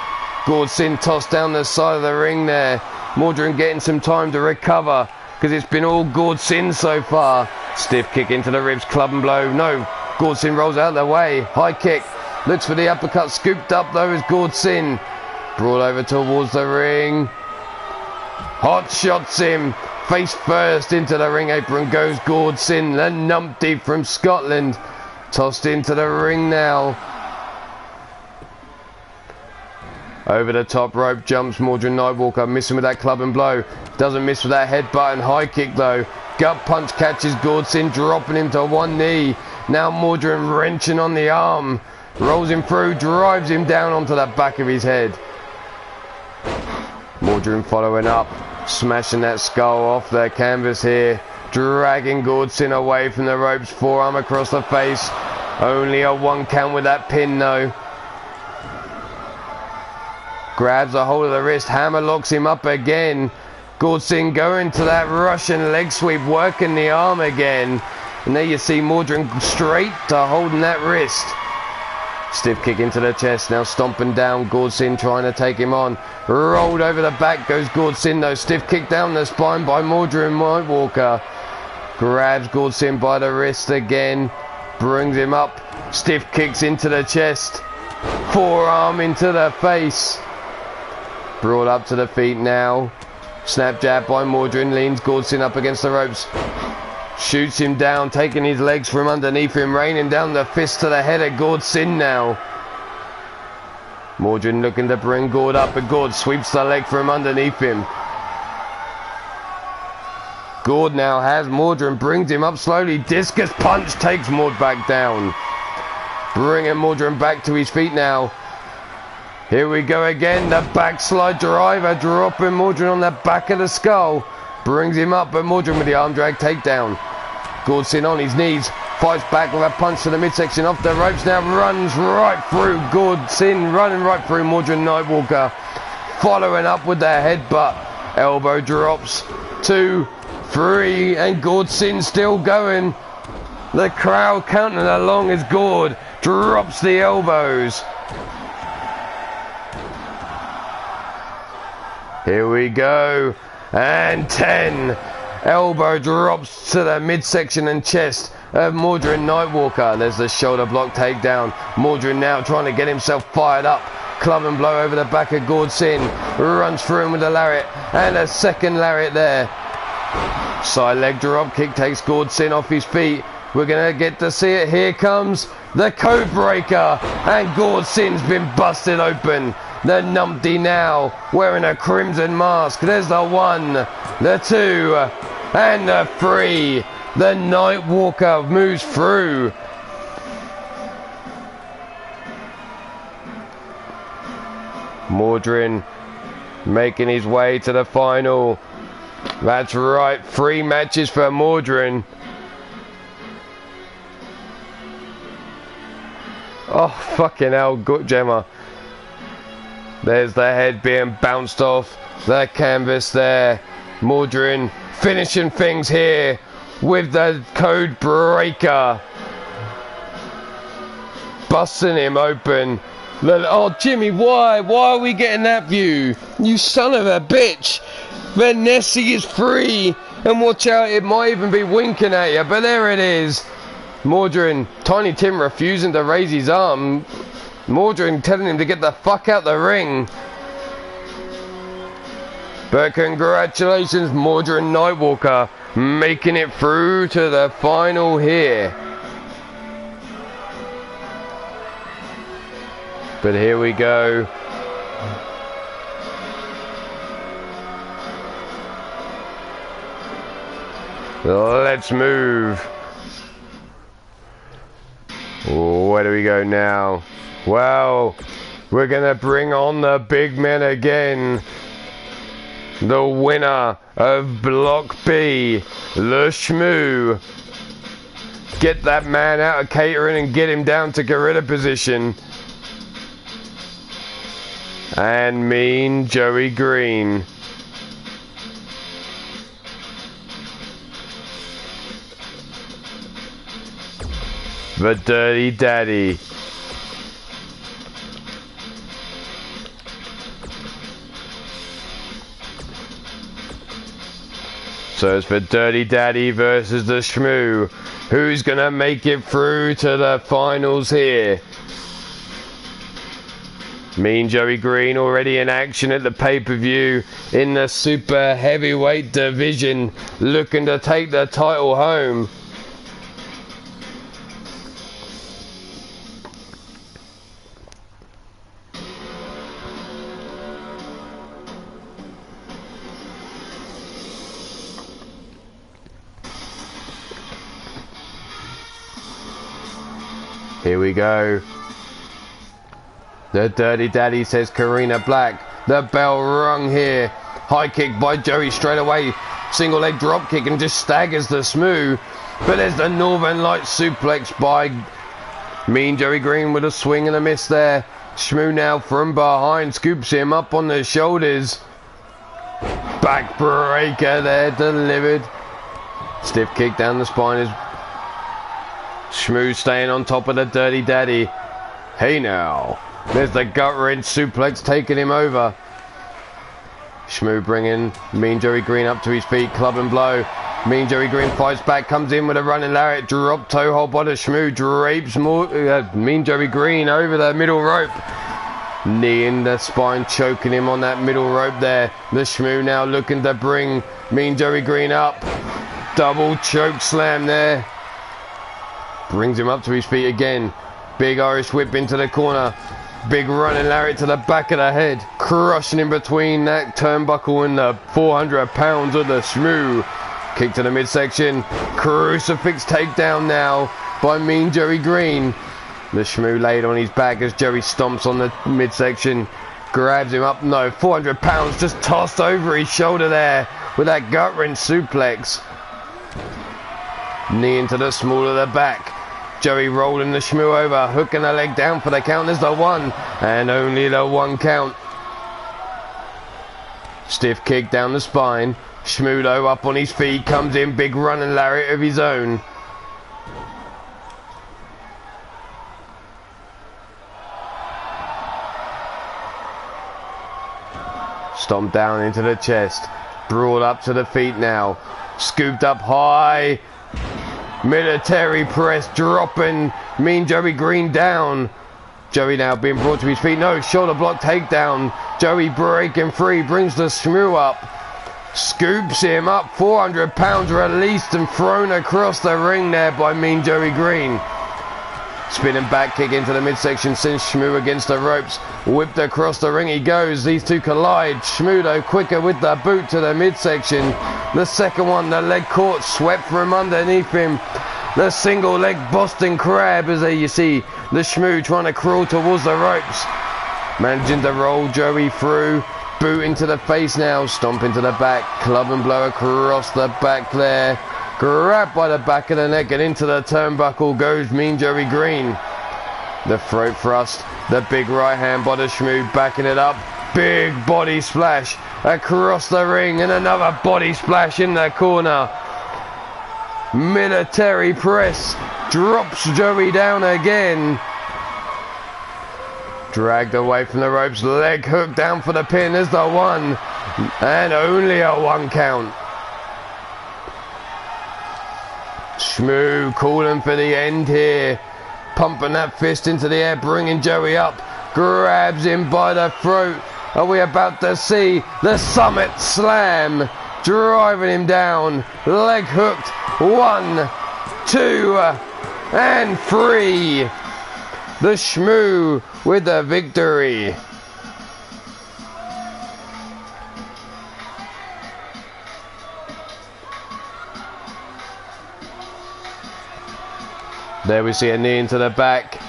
Gord Sin tossed down the side of the ring there. Mordred getting some time to recover because it's been all Gord Sin so far. Stiff kick into the ribs, club and blow. No, Gord Sin rolls out of the way. High kick. Looks for the uppercut. Scooped up though is Gord Sin. Brought over towards the ring. Hot shots him. Face first into the ring apron goes Gord Sin. The numpty from Scotland. Tossed into the ring now. Over the top rope jumps Mordred Nightwalker. Missing with that club and blow. Doesn't miss with that headbutt and high kick though. Gut punch catches Gord Sin, dropping him to one knee. Now Mordred wrenching on the arm. Rolls him through, drives him down onto the back of his head. Mordred following up. Smashing that skull off the canvas here. Dragging Gord Sin away from the ropes. Forearm across the face. Only a one count with that pin though. Grabs a hold of the wrist. Hammer locks him up again. Gord Sin going to that Russian leg sweep. Working the arm again. And there you see Mordred straight to holding that wrist. Stiff kick into the chest. Now stomping down. Gord Sin trying to take him on. Rolled over the back goes Gord Sin though. Stiff kick down the spine by Mordred Nightwalker. Grabs Gord Sin by the wrist again. Brings him up. Stiff kicks into the chest. Forearm into the face. Brought up to the feet now. Snap jab by Mordred. Leans Gord Sin up against the ropes. Shoots him down. Taking his legs from underneath him. Raining down the fist to the head of Gord Sin now. Mordred looking to bring Gord up. But Gord sweeps the leg from underneath him. Gord now has Mordred, brings him up slowly. Discus punch takes Mord back down. Bringing Mordred back to his feet now. Here we go again, the backslide driver, dropping Mordrin on the back of the skull. Brings him up, but Mordrin with the arm drag takedown. Gordson on his knees, fights back with a punch to the midsection off the ropes, now runs right through Gordson, running right through Mordrin Nightwalker. Following up with the headbutt, elbow drops, 2, 3, and Gordson still going. The crowd counting along as Gord drops the elbows. Here we go, and 10. Elbow drops to the midsection and chest of Mordrin Nightwalker. There's the shoulder block takedown. Mordrin now trying to get himself fired up. Club and blow over the back of Gordson. Runs through him with a lariat, and a second lariat there. Side leg drop kick takes Gordson off his feet. We're going to get to see it. Here comes the code breaker, and Gordson's been busted open. The numpty now wearing a crimson mask. There's the 1, the 2, and the 3. The Nightwalker moves through. Mordrin making his way to the final. That's right, 3 matches for Mordrin. Oh, fucking hell, good Gemma. There's the head being bounced off the canvas there. Mordrin finishing things here with the code breaker. Busting him open. Oh, Jimmy, why? Why are we getting that view? You son of a bitch. Vanessa is free. And watch out, it might even be winking at you. But there it is. Mordrin, Tiny Tim refusing to raise his arm. Mordrin telling him to get the fuck out the ring. But congratulations, Mordrin Nightwalker, making it through to the final here. But here we go. Let's move. Where do we go now? Well, we're going to bring on the big men again. The winner of Block B, the Shmoo. Get that man out of catering and get him down to gorilla position. And Mean Joey Green. The Dirty Daddy. So it's for Dirty Daddy versus the Shmoo. Who's gonna make it through to the finals here? Mean Joey Green already in action at the pay-per-view in the super heavyweight division, looking to take the title home. Here we go. The Dirty Daddy says Karina Black. The bell rung here. High kick by Joey straight away. Single leg drop kick and just staggers the Shmoo. But there's the Northern Light suplex by Mean Joey Green with a swing and a miss there. Shmoo now from behind scoops him up on the shoulders. Backbreaker there delivered. Stiff kick down the spine is Shmoo staying on top of the Dirty Daddy. Hey now. There's the gut wrench suplex taking him over. Shmoo bringing Mean Joey Green up to his feet. Club and blow. Mean Joey Green fights back. Comes in with a running lariat. Drop toe hold by the Shmoo. Drapes Mean Joey Green over the middle rope. Knee in the spine. Choking him on that middle rope there. The Shmoo now looking to bring Mean Joey Green up. Double choke slam there. Brings him up to his feet again. Big Irish whip into the corner. Big running lariat to the back of the head. Crushing in between that turnbuckle and the 400 pounds of the Shmoo. Kick to the midsection. Crucifix takedown now by Mean Joey Green. The Shmoo laid on his back as Joey stomps on the midsection. Grabs him up. No, 400 pounds just tossed over his shoulder there with that gut wrench suplex. Knee into the small of the back. Joey rolling the Shmoo over, hooking the leg down for the count. There's the one, and only the one count. Stiff kick down the spine. Shmoo up on his feet, comes in, big running lariat of his own. Stomp down into the chest. Brought up to the feet now. Scooped up high. Military press dropping Mean Joey Green down. Joey now being brought to his feet. No, shoulder block takedown. Joey breaking free, brings the Shmoo up. Scoops him up, 400 pounds released and thrown across the ring there by Mean Joey Green. Spinning back kick into the midsection, sends Shmoo against the ropes. Whipped across the ring he goes. These two collide. Shmoo quicker with the boot to the midsection. The second one, the leg caught, swept from underneath him. The single leg Boston Crab as you see the Shmoo trying to crawl towards the ropes. Managing to roll Joey through. Boot into the face now. Stomp into the back. Club and blow across the back there. Grabbed by the back of the neck and into the turnbuckle goes Mean Joey Green. The throat thrust, the big right hand by the Shmoo backing it up. Big body splash across the ring and another body splash in the corner. Military press drops Joey down again. Dragged away from the ropes, leg hook down for the pin. There's the one and only a one count. Shmoo calling for the end here. Pumping that fist into the air, bringing Joey up. Grabs him by the throat. Are we about to see the Summit Slam? Driving him down. Leg hooked. 1, 2, and 3. The Shmoo with the victory. There we see a knee into the back.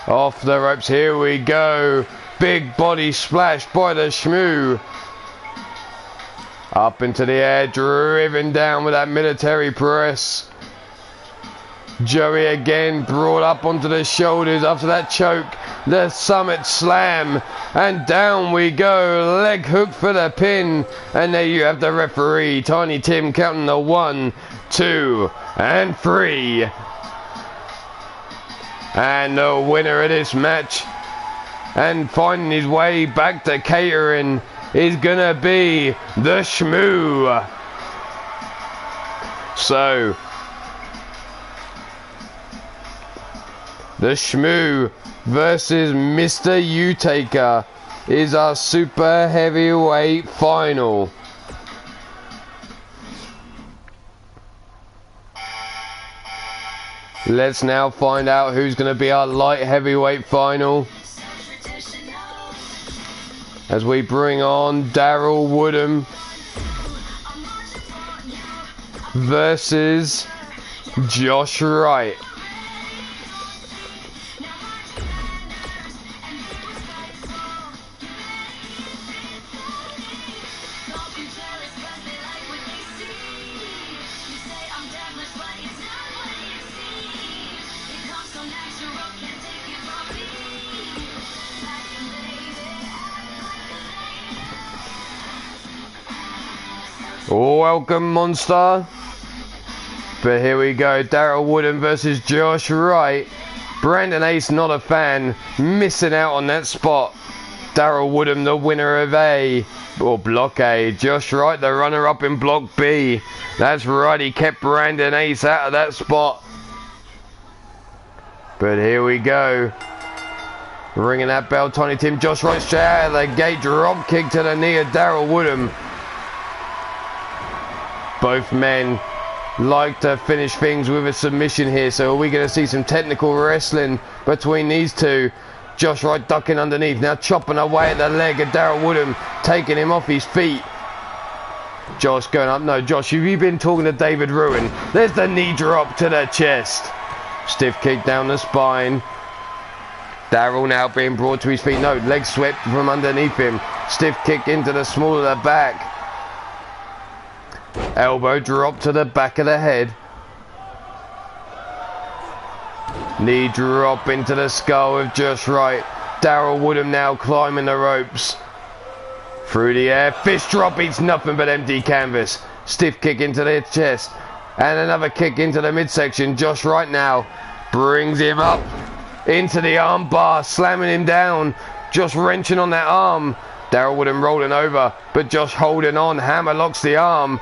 Off the ropes, here we go. Big body splash by the Shmoo. Up into the air, driven down with that military press. Joey again brought up onto the shoulders after that choke. The Summit Slam. And down we go. Leg hook for the pin. And there you have the referee, Tiny Tim, counting the 1, 2, and 3. And the winner of this match, and finding his way back to catering, is gonna be the Shmoo. So, the Shmoo versus Mr. U-Taker is our super heavyweight final. Let's now find out who's going to be our light heavyweight final. As we bring on Daryl Woodham versus Josh Wright. Welcome, monster. But here we go, Daryl Woodham versus Josh Wright. Brandon Ace not a fan, missing out on that spot. Daryl Woodham the winner of A, or Block A. Josh Wright the runner-up in Block B. That's right, he kept Brandon Ace out of that spot. But here we go. Ringing that bell, Tiny Tim. Josh Wright straight out of the gate, drop kick to the knee of Daryl Woodham. Both men like to finish things with a submission here, so are we going to see some technical wrestling between these two? Josh Wright ducking underneath, now chopping away at the leg of Daryl Woodham, taking him off his feet. Josh going up. No, Josh, have you been talking to David Ruin? There's the knee drop to the chest. Stiff kick down the spine. Daryl now being brought to his feet. No, leg swept from underneath him. Stiff kick into the small of the back. Elbow drop to the back of the head. Knee drop into the skull of Josh Wright. Daryl Woodham now climbing the ropes. Through the air. Fist drop eats nothing but empty canvas. Stiff kick into the chest. And another kick into the midsection. Josh Wright now brings him up into the arm bar, slamming him down. Josh wrenching on that arm. Daryl Woodham rolling over, but Josh holding on. Hammer locks the arm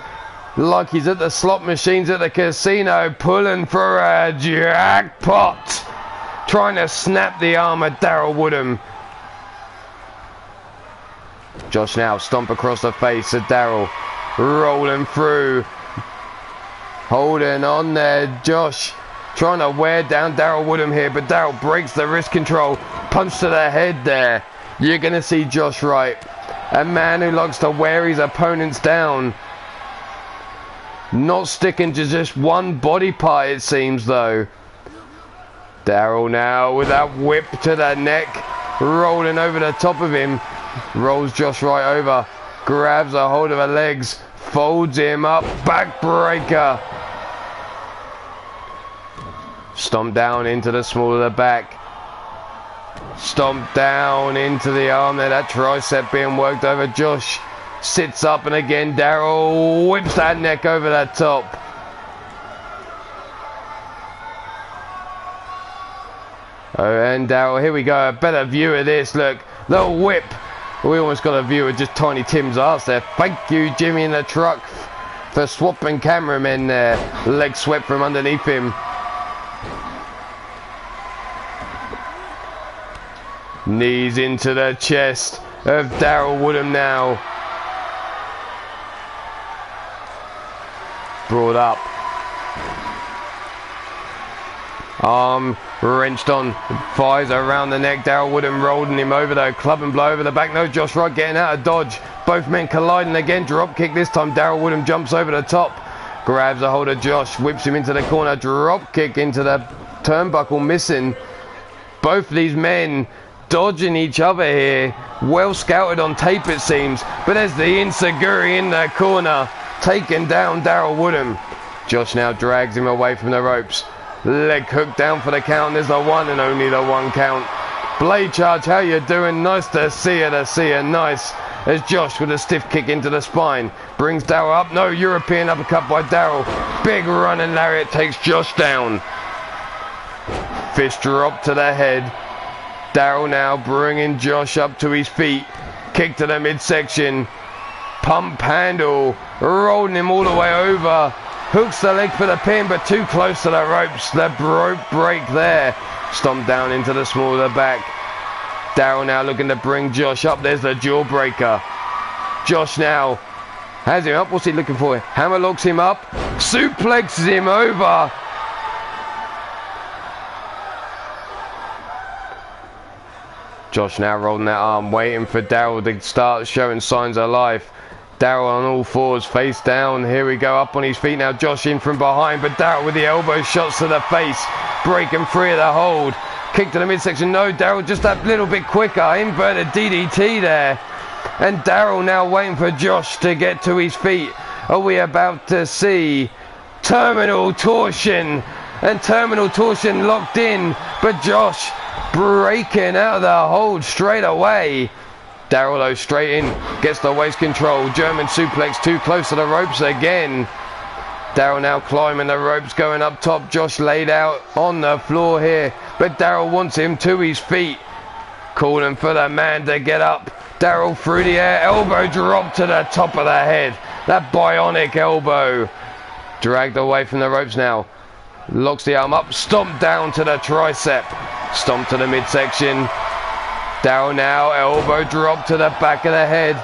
like he's at the slot machines at the casino, pulling for a jackpot, trying to snap the arm of Daryl Woodham. Josh now stomp across the face of Daryl, rolling through, holding on there. Josh trying to wear down Daryl Woodham here, but Daryl breaks the wrist control. Punch to the head there. You're going to see Josh Wright, a man who likes to wear his opponents down. Not sticking to just one body part, it seems, though. Daryl now with that whip to the neck, rolling over the top of him. Rolls Josh Wright over, grabs a hold of her legs, folds him up, backbreaker. Stomp down into the small of the back. Stomp down into the arm there, that tricep being worked over. Josh sits up, and again Daryl whips that neck over the top. Oh, and Daryl, here we go, a better view of this. Look, the whip. We almost got a view of just Tiny Tim's ass there. Thank you, Jimmy in the truck, for swapping cameramen there. Leg swept from underneath him. Knees into the chest of Daryl Woodham now. Brought up. Arm wrenched on. Thighs around the neck. Daryl Woodham rolling him over though. Club and blow over the back. No, Josh Wright getting out of dodge. Both men colliding again. Drop kick this time. Daryl Woodham jumps over the top. Grabs a hold of Josh. Whips him into the corner. Drop kick into the turnbuckle, missing. Both these men dodging each other here. Well scouted on tape, it seems. But there's the Insaguri in the corner, taking down Daryl Woodham. Josh now drags him away from the ropes. Leg hook down for the count. There's the one and only the one count. Blade charge, how you doing? Nice to see you, Nice. As Josh with a stiff kick into the spine brings Daryl up. No, European uppercut by Daryl. Big running lariat takes Josh down. Fist drop to the head. Daryl now bringing Josh up to his feet. Kick to the midsection. Pump handle. Rolling him all the way over. Hooks the leg for the pin, but too close to the ropes. The rope break there. Stomp down into the small of the back. Daryl now looking to bring Josh up. There's the jawbreaker. Josh now has him up. What's he looking for? Hammer locks him up. Suplexes him over. Josh now rolling that arm, waiting for Daryl to start showing signs of life. Daryl on all fours, face down. Here we go, up on his feet now. Josh in from behind, but Daryl with the elbow shots to the face, breaking free of the hold. Kick to the midsection. No, Daryl just that little bit quicker. Inverted DDT there. And Daryl now waiting for Josh to get to his feet. Are we about to see terminal torsion? And terminal torsion locked in, but Josh breaking out of the hold straight away. Daryl though straight in, gets the waist control. German suplex too close to the ropes again. Daryl now climbing the ropes, going up top. Josh laid out on the floor here, but Daryl wants him to his feet. Calling for the man to get up. Daryl through the air, elbow drop to the top of the head. That bionic elbow. Dragged away from the ropes now. Locks the arm up, stomp down to the tricep. Stomp to the midsection. Daryl now, elbow drop to the back of the head.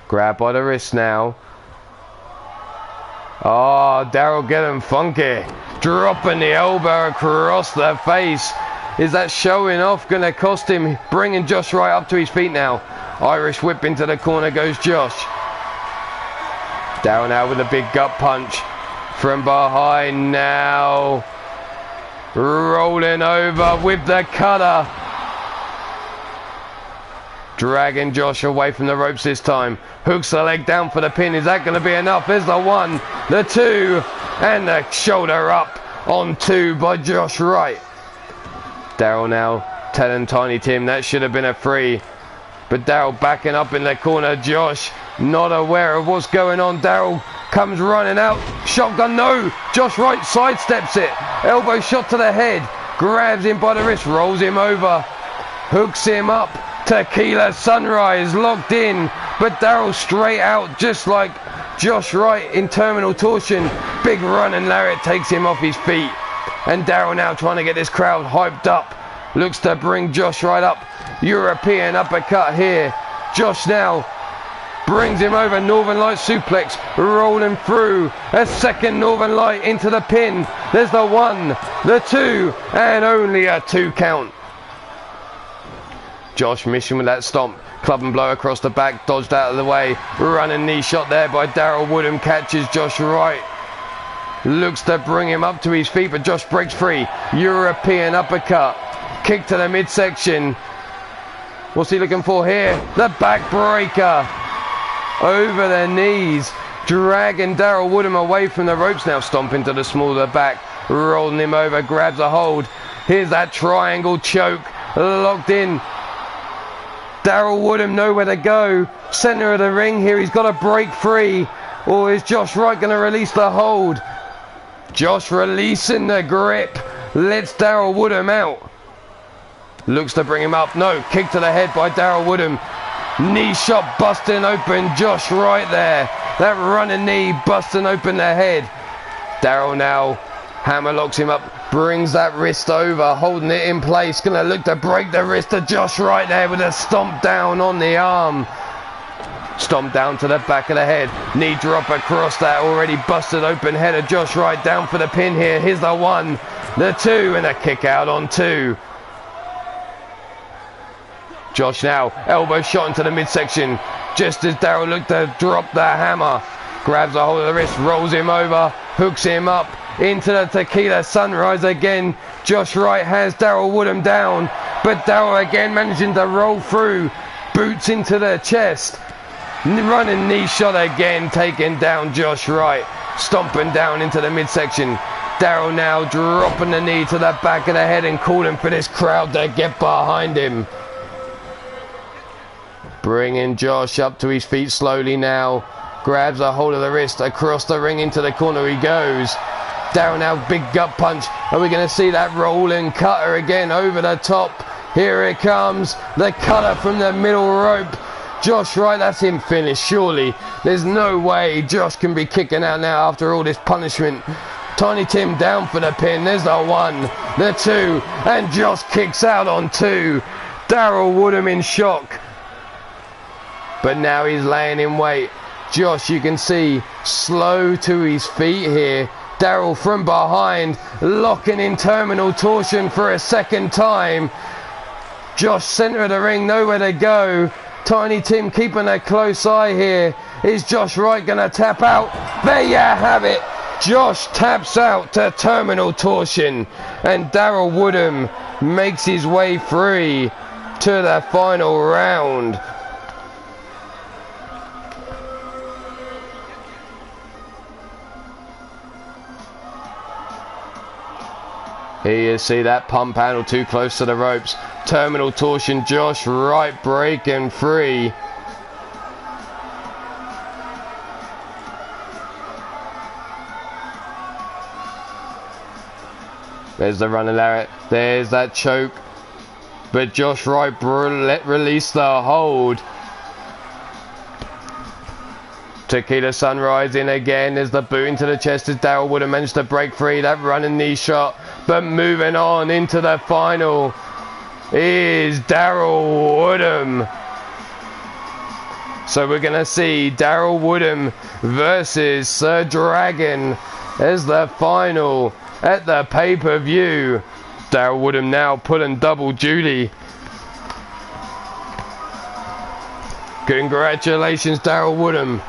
Grab by the wrist now. Oh, Daryl getting funky. Dropping the elbow across the face. Is that showing off going to cost him? Bringing Josh right up to his feet now. Irish whip into the corner goes Josh. Daryl now with a big gut punch from behind now. rolling over with the cutter. Dragging Josh away from the ropes this time. Hooks the leg down for the pin. Is that going to be enough? There's the 1, the 2, and the shoulder up on 2 by Josh Wright. Daryl now telling Tiny Tim that should have been a 3. But Daryl backing up in the corner. Josh not aware of what's going on. Daryl comes running out. Shotgun, no! Josh Wright sidesteps it. Elbow shot to the head. Grabs him by the wrist. Rolls him over. Hooks him up. Tequila Sunrise locked in, but Daryl straight out just like Josh Wright in terminal torsion. Big run and Lariat takes him off his feet. And Daryl now trying to get this crowd hyped up. Looks to bring Josh Wright up. European uppercut here. Josh now brings him over. Northern Light suplex rolling through. A second Northern Light into the pin. There's the 1, the 2, and only a 2 count. Josh missing with that stomp. Club and blow across the back. Dodged out of the way. Running knee shot there by Daryl Woodham. Catches Josh Wright. Looks to bring him up to his feet, but Josh breaks free. European uppercut. Kick to the midsection. What's he looking for here? The backbreaker. Over the knees. Dragging Daryl Woodham away from the ropes now. Stomping to the small of the back. Rolling him over. Grabs a hold. Here's that triangle choke. Locked in. Daryl Woodham nowhere to go. Center of the ring here. He's got to break free. Or is Josh Wright going to release the hold? Josh releasing the grip. Lets Daryl Woodham out. Looks to bring him up. No. Kick to the head by Daryl Woodham. Knee shot busting open Josh Wright there. That running knee busting open the head. Daryl now hammer locks him up. Brings that wrist over, holding it in place. Gonna look to break the wrist of Josh Wright there with a stomp down on the arm. Stomp down to the back of the head. Knee drop across that already busted open head of Josh Wright. Down for the pin here. Here's the 1, the 2, and a kick out on 2. Josh now, elbow shot into the midsection. Just as Daryl looked to drop the hammer. Grabs a hold of the wrist, rolls him over, hooks him up. Into the Tequila Sunrise again. Josh Wright has Daryl Woodham down, but Daryl again managing to roll through. Boots into the chest. Running knee shot again, taking down Josh Wright. Stomping down into the midsection. Daryl now dropping the knee to the back of the head and calling for this crowd to get behind him. Bringing Josh up to his feet slowly now. Grabs a hold of the wrist. Across the ring into the corner he goes. Daryl now, big gut punch. Are we going to see that rolling cutter again over the top? Here it comes. The cutter from the middle rope. Josh Wright, that's him finished, surely. There's no way Josh can be kicking out now after all this punishment. Tiny Tim down for the pin. There's the 1, the 2, and Josh kicks out on 2. Daryl Woodham in shock. But now he's laying in wait. Josh, you can see, slow to his feet here. Daryl from behind, locking in terminal torsion for a second time. Josh, center of the ring, nowhere to go. Tiny Tim keeping a close eye here. Is Josh Wright going to tap out? There you have it. Josh taps out to terminal torsion. And Daryl Woodham makes his way free to the final round. Here you see that pump handle too close to the ropes. Terminal torsion, Josh Wright breaking free. There's the running lariat. There's that choke. But Josh Wright release the hold. Tequila Sunrise in again. There's the boot into the chest as Daryl would have managed to break free. That running knee shot. But moving on into the final is Daryl Woodham. So we're going to see Daryl Woodham versus Sir Dragon as the final at the pay-per-view. Daryl Woodham now pulling double duty. Congratulations, Daryl Woodham.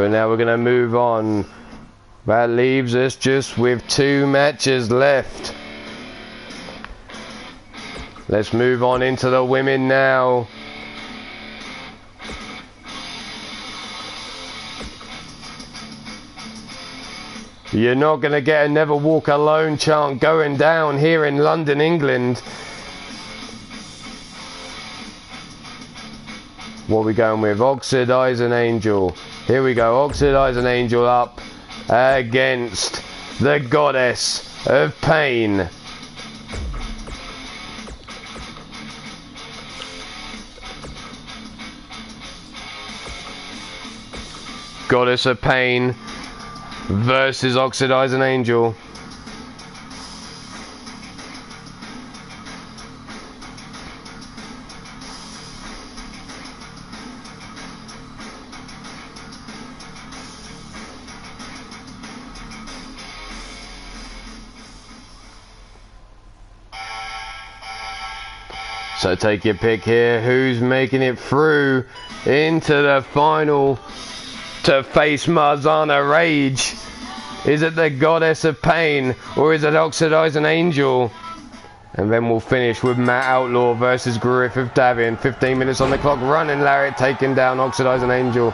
But now we're going to move on. That leaves us just with 2 matches left. Let's move on into the women now. You're not going to get a Never Walk Alone chant going down here in London, England. What are we going with? Oxidizing Angel. Here we go. Oxidizing Angel up against the Goddess of Pain. Goddess of Pain versus Oxidizing Angel. So take your pick here. Who's making it through into the final to face Marzana Rage? Is it the Goddess of Pain or is it Oxidizing Angel? And then we'll finish with Matt Outlaw versus Griffith Davian. 15 minutes on the clock. Running Lariat taking down Oxidizing Angel.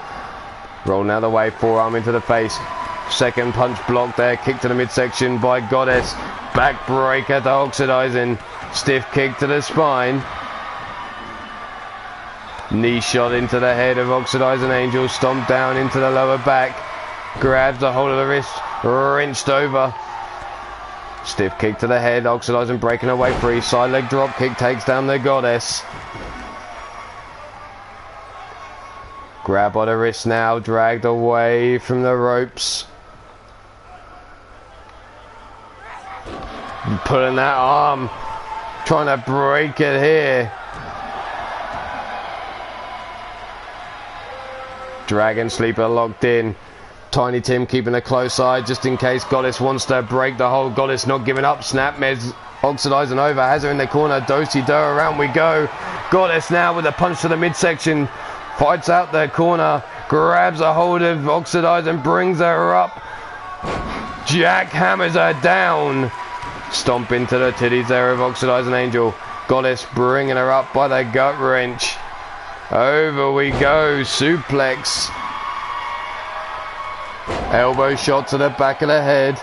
Rolling out of the way. Forearm into the face. Second punch blocked there. Kick to the midsection by Goddess. Backbreaker to Oxidizing. Stiff kick to the spine. Knee shot into the head of Oxidizing Angel. Stomped down into the lower back. Grabs the hold of the wrist. Wrenched over. Stiff kick to the head. Oxidizing breaking away free. Side leg drop kick takes down the Goddess. Grab by the wrist now. Dragged away from the ropes. Pulling that arm. Trying to break it here. Dragon Sleeper locked in. Tiny Tim keeping a close eye just in case Goddess wants to break the hold. Goddess not giving up. Snapmez Oxidizing over. Has her in the corner. Do-si-do. Around we go. Goddess now with a punch to the midsection. Fights out the corner. Grabs a hold of Oxidizing. Brings her up. Jack hammers her down. Stomp into the titties there of Oxidizing Angel. Goddess bringing her up by the gut wrench. Over we go. Suplex. Elbow shot to the back of the head.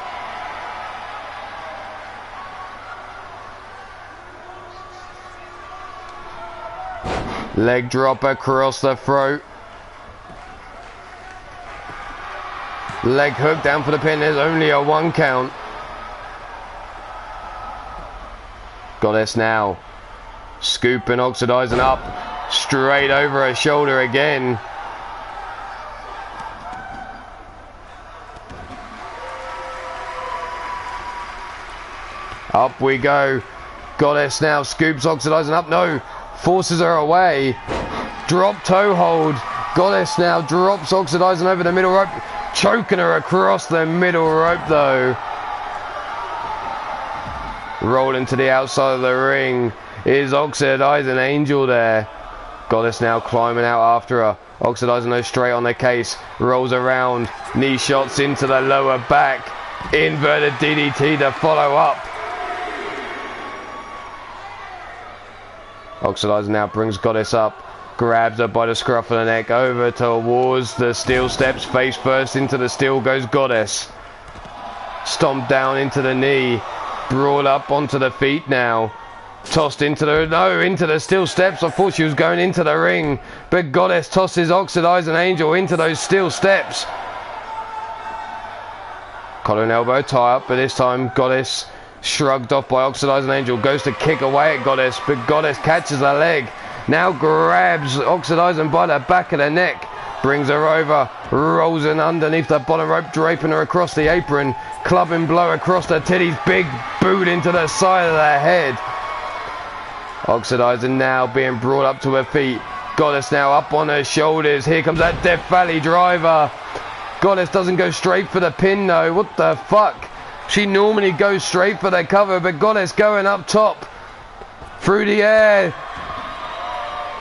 Leg drop across the throat. Leg hook down for the pin. There's only a 1 count. Goddess now scooping Oxidizing up. Straight over her shoulder again. Up we go. Goddess now scoops Oxidizing up. No. Forces her away. Drop toe hold. Goddess now drops Oxidizing over the middle rope. Choking her across the middle rope though. Rolling to the outside of the ring is Oxidizing Angel there. Goddess now climbing out after her. Oxidizing her straight on the case. Rolls around. Knee shots into the lower back. Inverted DDT to follow up. Oxidizing now brings Goddess up. Grabs her by the scruff of the neck. Over towards the steel steps. Face first into the steel goes Goddess. Stomped down into the knee. Brought up onto the feet now. Tossed into the steel steps. I thought she was going into the ring. But Goddess tosses Oxidizing Angel into those steel steps. Collar and elbow tie up, but this time Goddess shrugged off by Oxidizing Angel. Goes to kick away at Goddess, but Goddess catches her leg. Now grabs Oxidizing by the back of the neck. Brings her over. Rolls in underneath the bottom rope, draping her across the apron. Clubbing blow across the titties. Big boot into the side of the head. Oxidizing now being brought up to her feet. Goddess now up on her shoulders. Here comes that Death Valley driver. Goddess doesn't go straight for the pin though. What the fuck? She normally goes straight for the cover, but Goddess going up top. Through the air.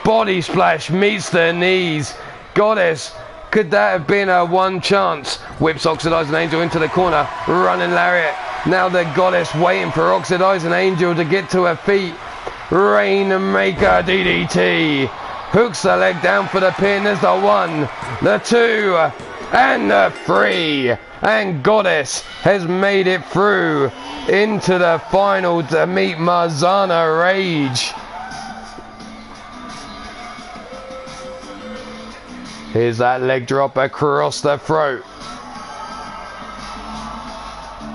Body splash meets the knees. Goddess Could that have been her one chance? Whips Oxidizing Angel into the corner. Running lariat. Now the Goddess waiting for Oxidizing Angel to get to her feet. Rainmaker DDT. Hooks the leg down for the pin. There's the 1, the 2, and the 3. And Goddess has made it through into the final to meet Marzana Rage. Here's that leg drop across the throat.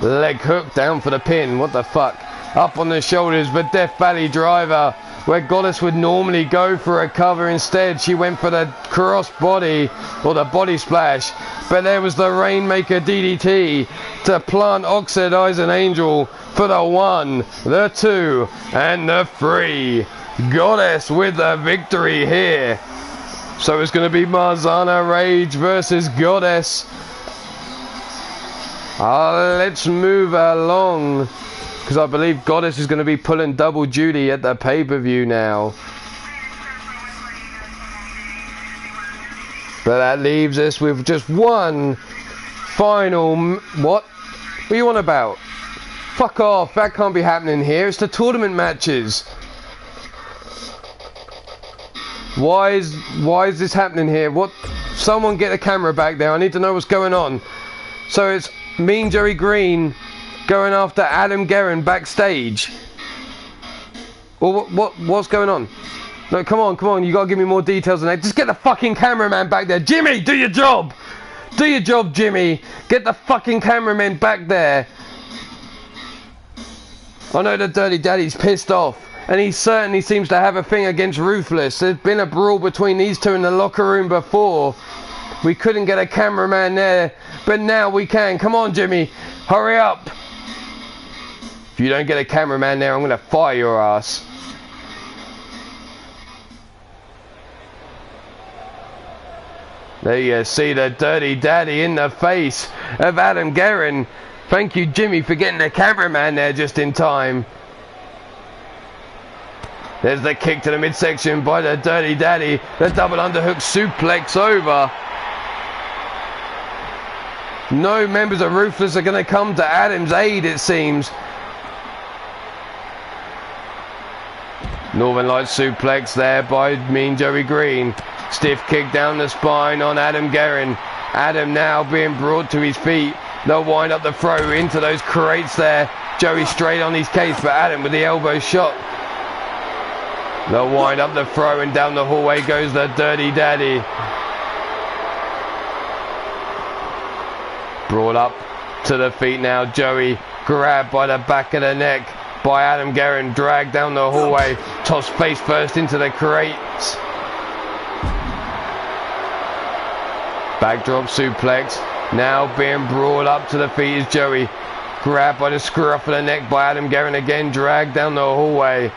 Leg hook down for the pin. What the fuck? Up on the shoulders, but Death Valley driver, where Goddess would normally go for a cover. Instead, she went for the cross body or the body splash. But there was the Rainmaker DDT to plant Oxidizing Angel for the 1, the 2, and the 3. Goddess with the victory here. So it's going to be Marzana Rage versus Goddess. Let's move along, because I believe Goddess is going to be pulling double duty at the pay-per-view now. But that leaves us with just one final... What? What are you on about? Fuck off, that can't be happening here. It's the tournament matches. Why is this happening here? What? Someone get the camera back there. I need to know what's going on. So it's Mean Joey Green going after Adam Guerin backstage. Or what's going on? No, come on. You gotta give me more details than that. Just get the fucking cameraman back there. Jimmy, do your job. Do your job, Jimmy. Get the fucking cameraman back there. I know the Dirty Daddy's pissed off. And he certainly seems to have a thing against Ruthless. There's been a brawl between these two in the locker room before. We couldn't get a cameraman there, but now we can. Come on, Jimmy. Hurry up. If you don't get a cameraman there, I'm going to fire your ass. There you see the Dirty Daddy in the face of Adam Guerin. Thank you, Jimmy, for getting the cameraman there just in time. There's the kick to the midsection by the Dirty Daddy. The double underhook suplex over. No members of Ruthless are going to come to Adam's aid, it seems. Northern Lights suplex there by Mean Joey Green. Stiff kick down the spine on Adam Guerin. Adam now being brought to his feet. They'll wind up the throw into those crates there. Joey straight on his case, but Adam with the elbow shot. They'll wind up the throw, and down the hallway goes the Dirty Daddy. Brought up to the feet now. Joey grabbed by the back of the neck by Adam Guerin. Dragged down the hallway. Tossed face first into the crates. Backdrop suplex. Now being brought up to the feet is Joey. Grabbed by the scruff of the neck by Adam Guerin again. Dragged down the hallway.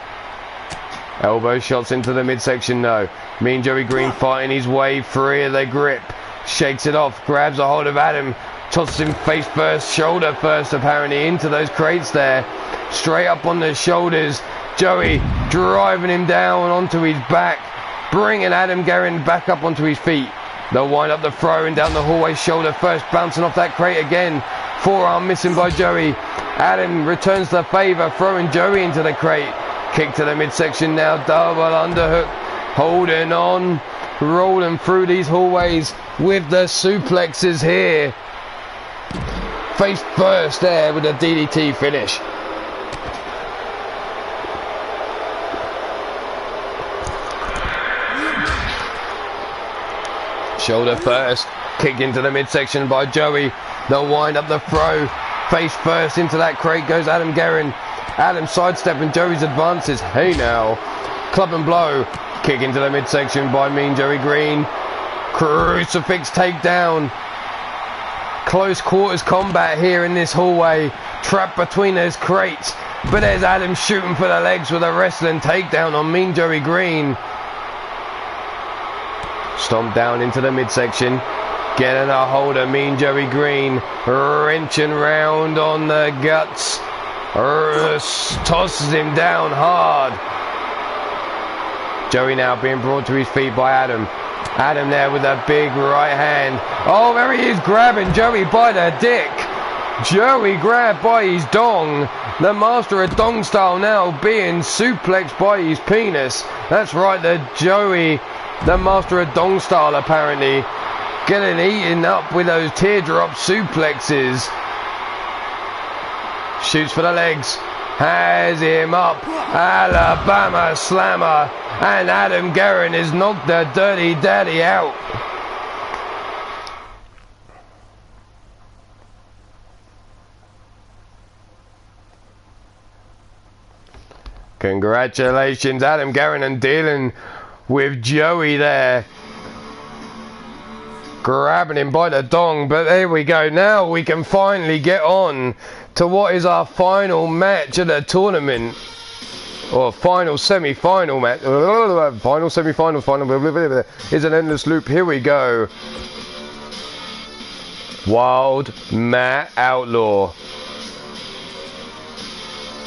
Elbow shots into the midsection, no. Mean Joey Green fighting his way free of the grip. Shakes it off, grabs a hold of Adam. Tosses him face first, shoulder first apparently, into those crates there. Straight up on the shoulders. Joey driving him down onto his back. Bringing Adam Guerin back up onto his feet. They'll wind up the throw and down the hallway, shoulder first, bouncing off that crate again. Forearm missing by Joey. Adam returns the favour, throwing Joey into the crate. Kick to the midsection now, double underhook, holding on, rolling through these hallways with the suplexes here. Face first there with a DDT finish. Shoulder first, kick into the midsection by Joey. They'll wind up the throw. Face first into that crate goes Adam Guerin. Adam sidestepping Joey's advances. Hey now. Club and blow. Kick into the midsection by Mean Joey Green. Crucifix takedown. Close quarters combat here in this hallway. Trapped between those crates. But there's Adam shooting for the legs with a wrestling takedown on Mean Joey Green. Stomp down into the midsection. Getting a hold of Mean Joey Green. Wrenching round on the guts. Tosses him down hard. Joey now being brought to his feet by Adam. Adam there with a big right hand. Oh, there he is, grabbing Joey by the dick. Joey grabbed by his dong. The master of dong style now being suplexed by his penis. That's right, Joey, the master of dong style, apparently getting eaten up with those teardrop suplexes. Shoots for the legs. Has him up. Alabama slammer. And Adam Guerin has knocked the Dirty Daddy out. Congratulations, Adam Guerin, and dealing with Joey there. Grabbing him by the dong, but there we go. Now we can finally get on to what is our final match of the tournament. Or final semi-final match. Final semi-final, final. Is an endless loop. Here we go. Wild Matt Outlaw.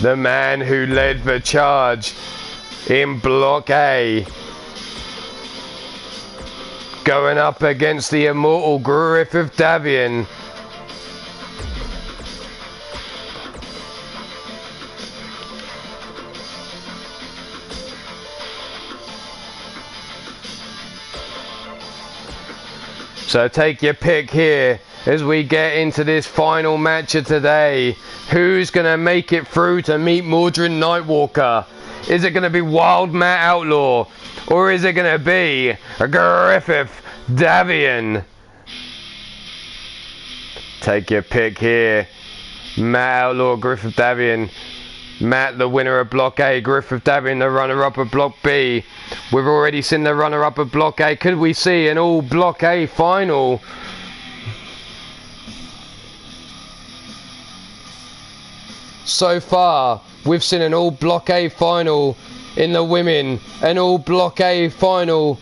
The man who led the charge in Block A. Going up against the immortal Griffith Davian. So take your pick here as we get into this final match of today. Who's going to make it through to meet Mordred Nightwalker? Is it going to be Wild Matt Outlaw? Or is it going to be Griffith Davian? Take your pick here. Matt Outlaw, Griffith Davian. Matt, the winner of Block A. Griffith Davian, the runner-up of Block B. We've already seen the runner-up of Block A. Could we see an all Block A final? So far, we've seen an all Block A final in the women, an all Block A final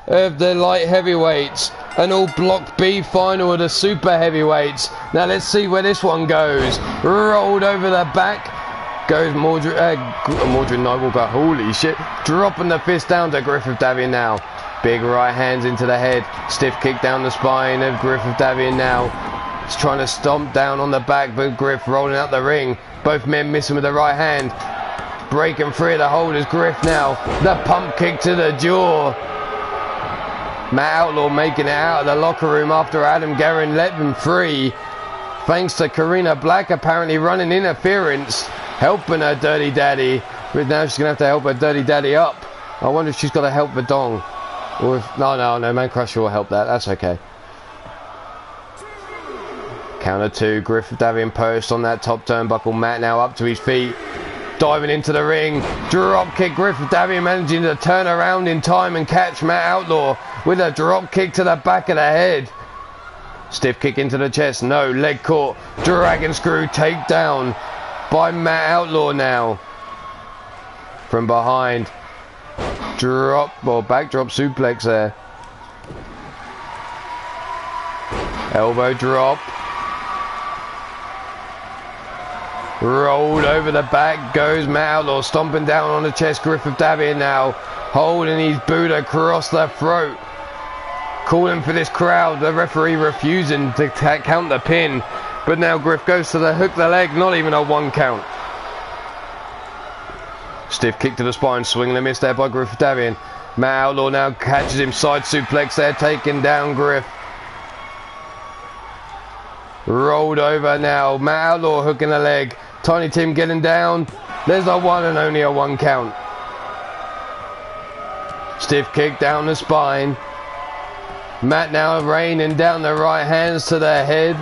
of the light heavyweights, an all Block B final of the super heavyweights. Now let's see where this one goes. Rolled over the back goes Mordred Nightwalker. Holy shit. Dropping the fist down to Griffith Davian now. Big right hands into the head. Stiff kick down the spine of Griffith Davian now. He's trying to stomp down on the back, but Griff rolling out the ring. Both men missing with the right hand. Breaking free of the hold is Griff now. The pump kick to the jaw. Matt Outlaw making it out of the locker room after Adam Guerin let them free. Thanks to Karina Black apparently running interference, helping her Dirty Daddy. But now she's going to have to help her Dirty Daddy up. I wonder if she's got to help the dong. Or if, no, Man Crusher will help that. That's okay. Counter two, Griffith Davian post on that top turnbuckle. Matt now up to his feet, diving into the ring. Drop kick, Griffith Davian managing to turn around in time and catch Matt Outlaw with a drop kick to the back of the head. Stiff kick into the chest, no, leg caught. Dragon screw takedown by Matt Outlaw now. From behind. Drop, or backdrop suplex there. Elbow drop. Rolled over the back goes Matt Outlaw, stomping down on the chest. Griffith Davian now holding his boot across the throat, calling for this crowd. The referee refusing to count the pin, but now Griff goes to the hook the leg, not even a 1 count. Stiff kick to the spine, swing and a miss there by Griffith Davian. Matt Outlaw now catches him, side suplex there, taking down Griff. Rolled over now, Matt Outlaw hooking the leg. Tiny Tim getting down. There's a 1 and only a 1 count. Stiff kick down the spine. Matt now raining down the right hands to the head.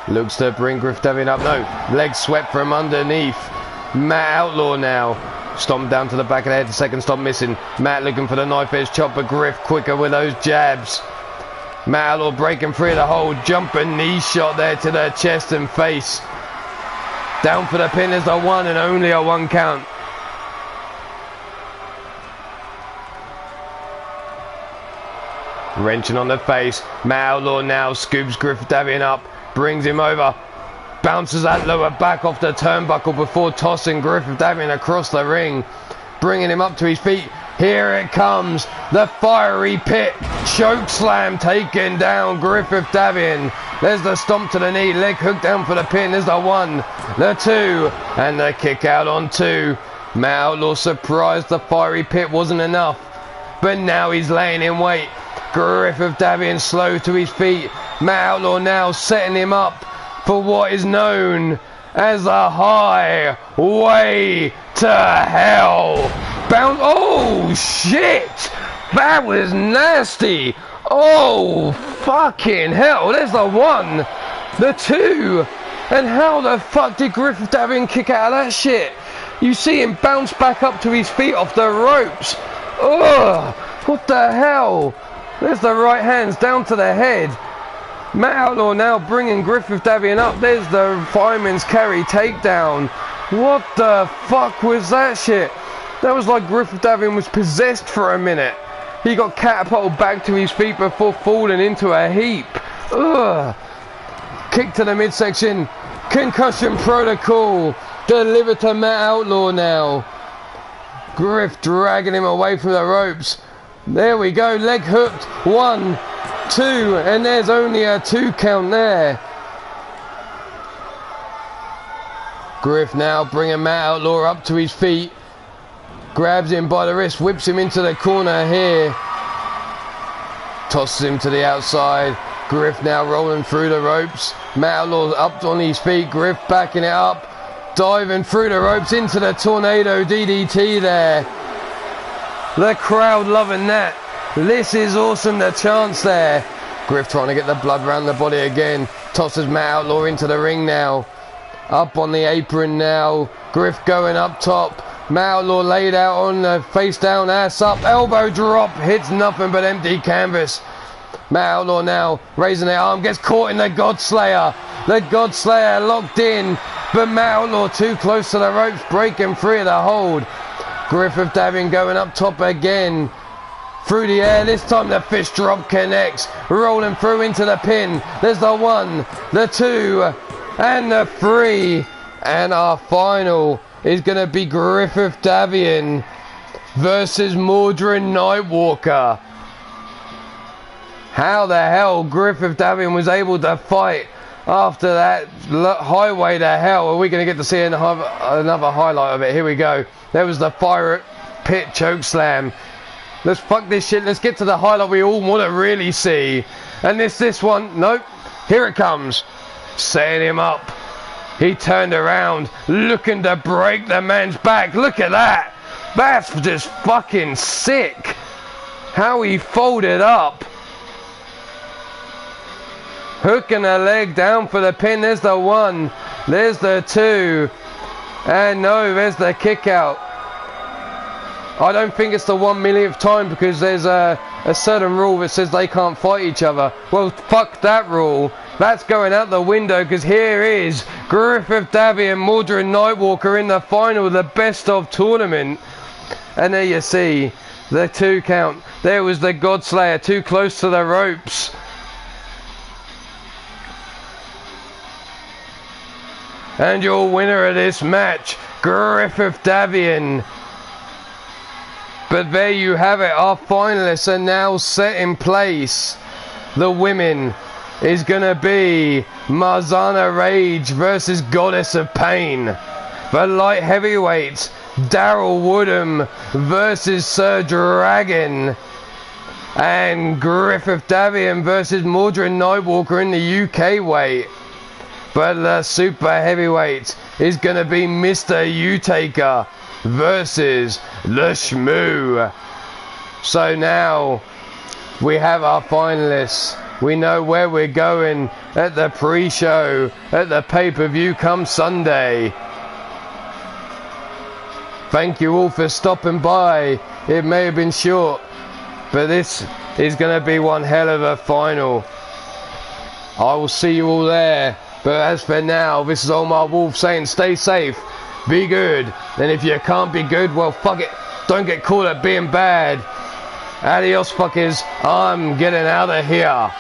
Looks to bring Griff Davian up. No, leg swept from underneath. Matt Outlaw now. Stomp down to the back of the head. Second stop missing. Matt looking for the knife edge chop, but Griff quicker with those jabs. Matt Outlaw breaking free of the hold. Jumping knee shot there to the chest and face. Down for the pin is the 1 and only a 1 count. Wrenching on the face. Matt Outlaw now scoops Griffith Davian up. Brings him over. Bounces that lower back off the turnbuckle before tossing Griffith Davian across the ring. Bringing him up to his feet. Here it comes. The fiery pit. Choke slam taken down Griffith Davian. There's the stomp to the knee. Leg hook down for the pin. There's the 1, the 2, and the kick out on 2. Matt Outlaw surprised the fiery pit wasn't enough. But now he's laying in wait. Griffith Davian slow to his feet. Matt Outlaw now setting him up for what is known as a highway to hell. Bound. Oh shit! That was nasty. Oh fucking hell! There's the 1, the 2, and how the fuck did Griffith Davian kick out of that shit? You see him bounce back up to his feet off the ropes. Ugh! What the hell? There's the right hands down to the head. Matt Outlaw now bringing Griffith Davian up. There's the fireman's carry takedown. What the fuck was that shit? That was like Griffith Davian was possessed for a minute. He got catapulted back to his feet before falling into a heap. Ugh. Kick to the midsection. Concussion protocol. Delivered to Matt Outlaw now. Griff dragging him away from the ropes. There we go. Leg hooked. 1, 2, and there's only a 2 count there. Griff now bringing Matt Outlaw up to his feet. Grabs him by the wrist, whips him into the corner here. Tosses him to the outside. Griff now rolling through the ropes. Matt Outlaw up on his feet. Griff backing it up. Diving through the ropes into the tornado DDT there. The crowd loving that. This is awesome, the chance there. Griff trying to get the blood around the body again. Tosses Matt Outlaw into the ring now. Up on the apron now. Griff going up top. Matt Outlaw laid out on the face down, ass up. Elbow drop. Hits nothing but empty canvas. Matt Outlaw now raising the arm. Gets caught in the Godslayer. The Godslayer locked in. But Matt Outlaw too close to the ropes. Breaking free of the hold. Griffith Davian going up top again. Through the air, this time the fish drop connects. Rolling through into the pin. There's the 1, the 2, and the 3. And our final is going to be Griffith Davian versus Mordred Nightwalker. How the hell Griffith Davian was able to fight after that highway to hell? Are we going to get to see another highlight of it? Here we go. There was the fire pit choke slam. Let's fuck this shit. Let's get to the highlight we all want to really see. And this one. Nope. Here it comes. Setting him up. He turned around, looking to break the man's back. Look at that. That's just fucking sick. How he folded up. Hooking a leg down for the pin. There's the 1. There's the 2. And no, there's the kick out. I don't think it's the 1 millionth time because there's a certain rule that says they can't fight each other. Well, fuck that rule. That's going out the window because here is Griffith Davian and Mordred Nightwalker in the final, the best of tournament. And there you see the 2 count. There was the Godslayer too close to the ropes. And your winner of this match, Griffith Davian. But there you have it, our finalists are now set in place. The women is going to be Marzana Rage versus Goddess of Pain. The light heavyweights, Daryl Woodham versus Sir Dragon. And Griffith Davian versus Mordred Nightwalker in the UK weight. But the super heavyweight is going to be Mr. U-Taker versus the Shmoo. So now we have our finalists. We know where we're going at the pre-show, at the pay-per-view come Sunday. Thank you all for stopping by. It may have been short, but this is going to be one hell of a final. I will see you all there. But as for now, this is Ulmarwolf saying stay safe, be good, and if you can't be good, well fuck it, don't get caught at being bad. Adios fuckers, I'm getting out of here.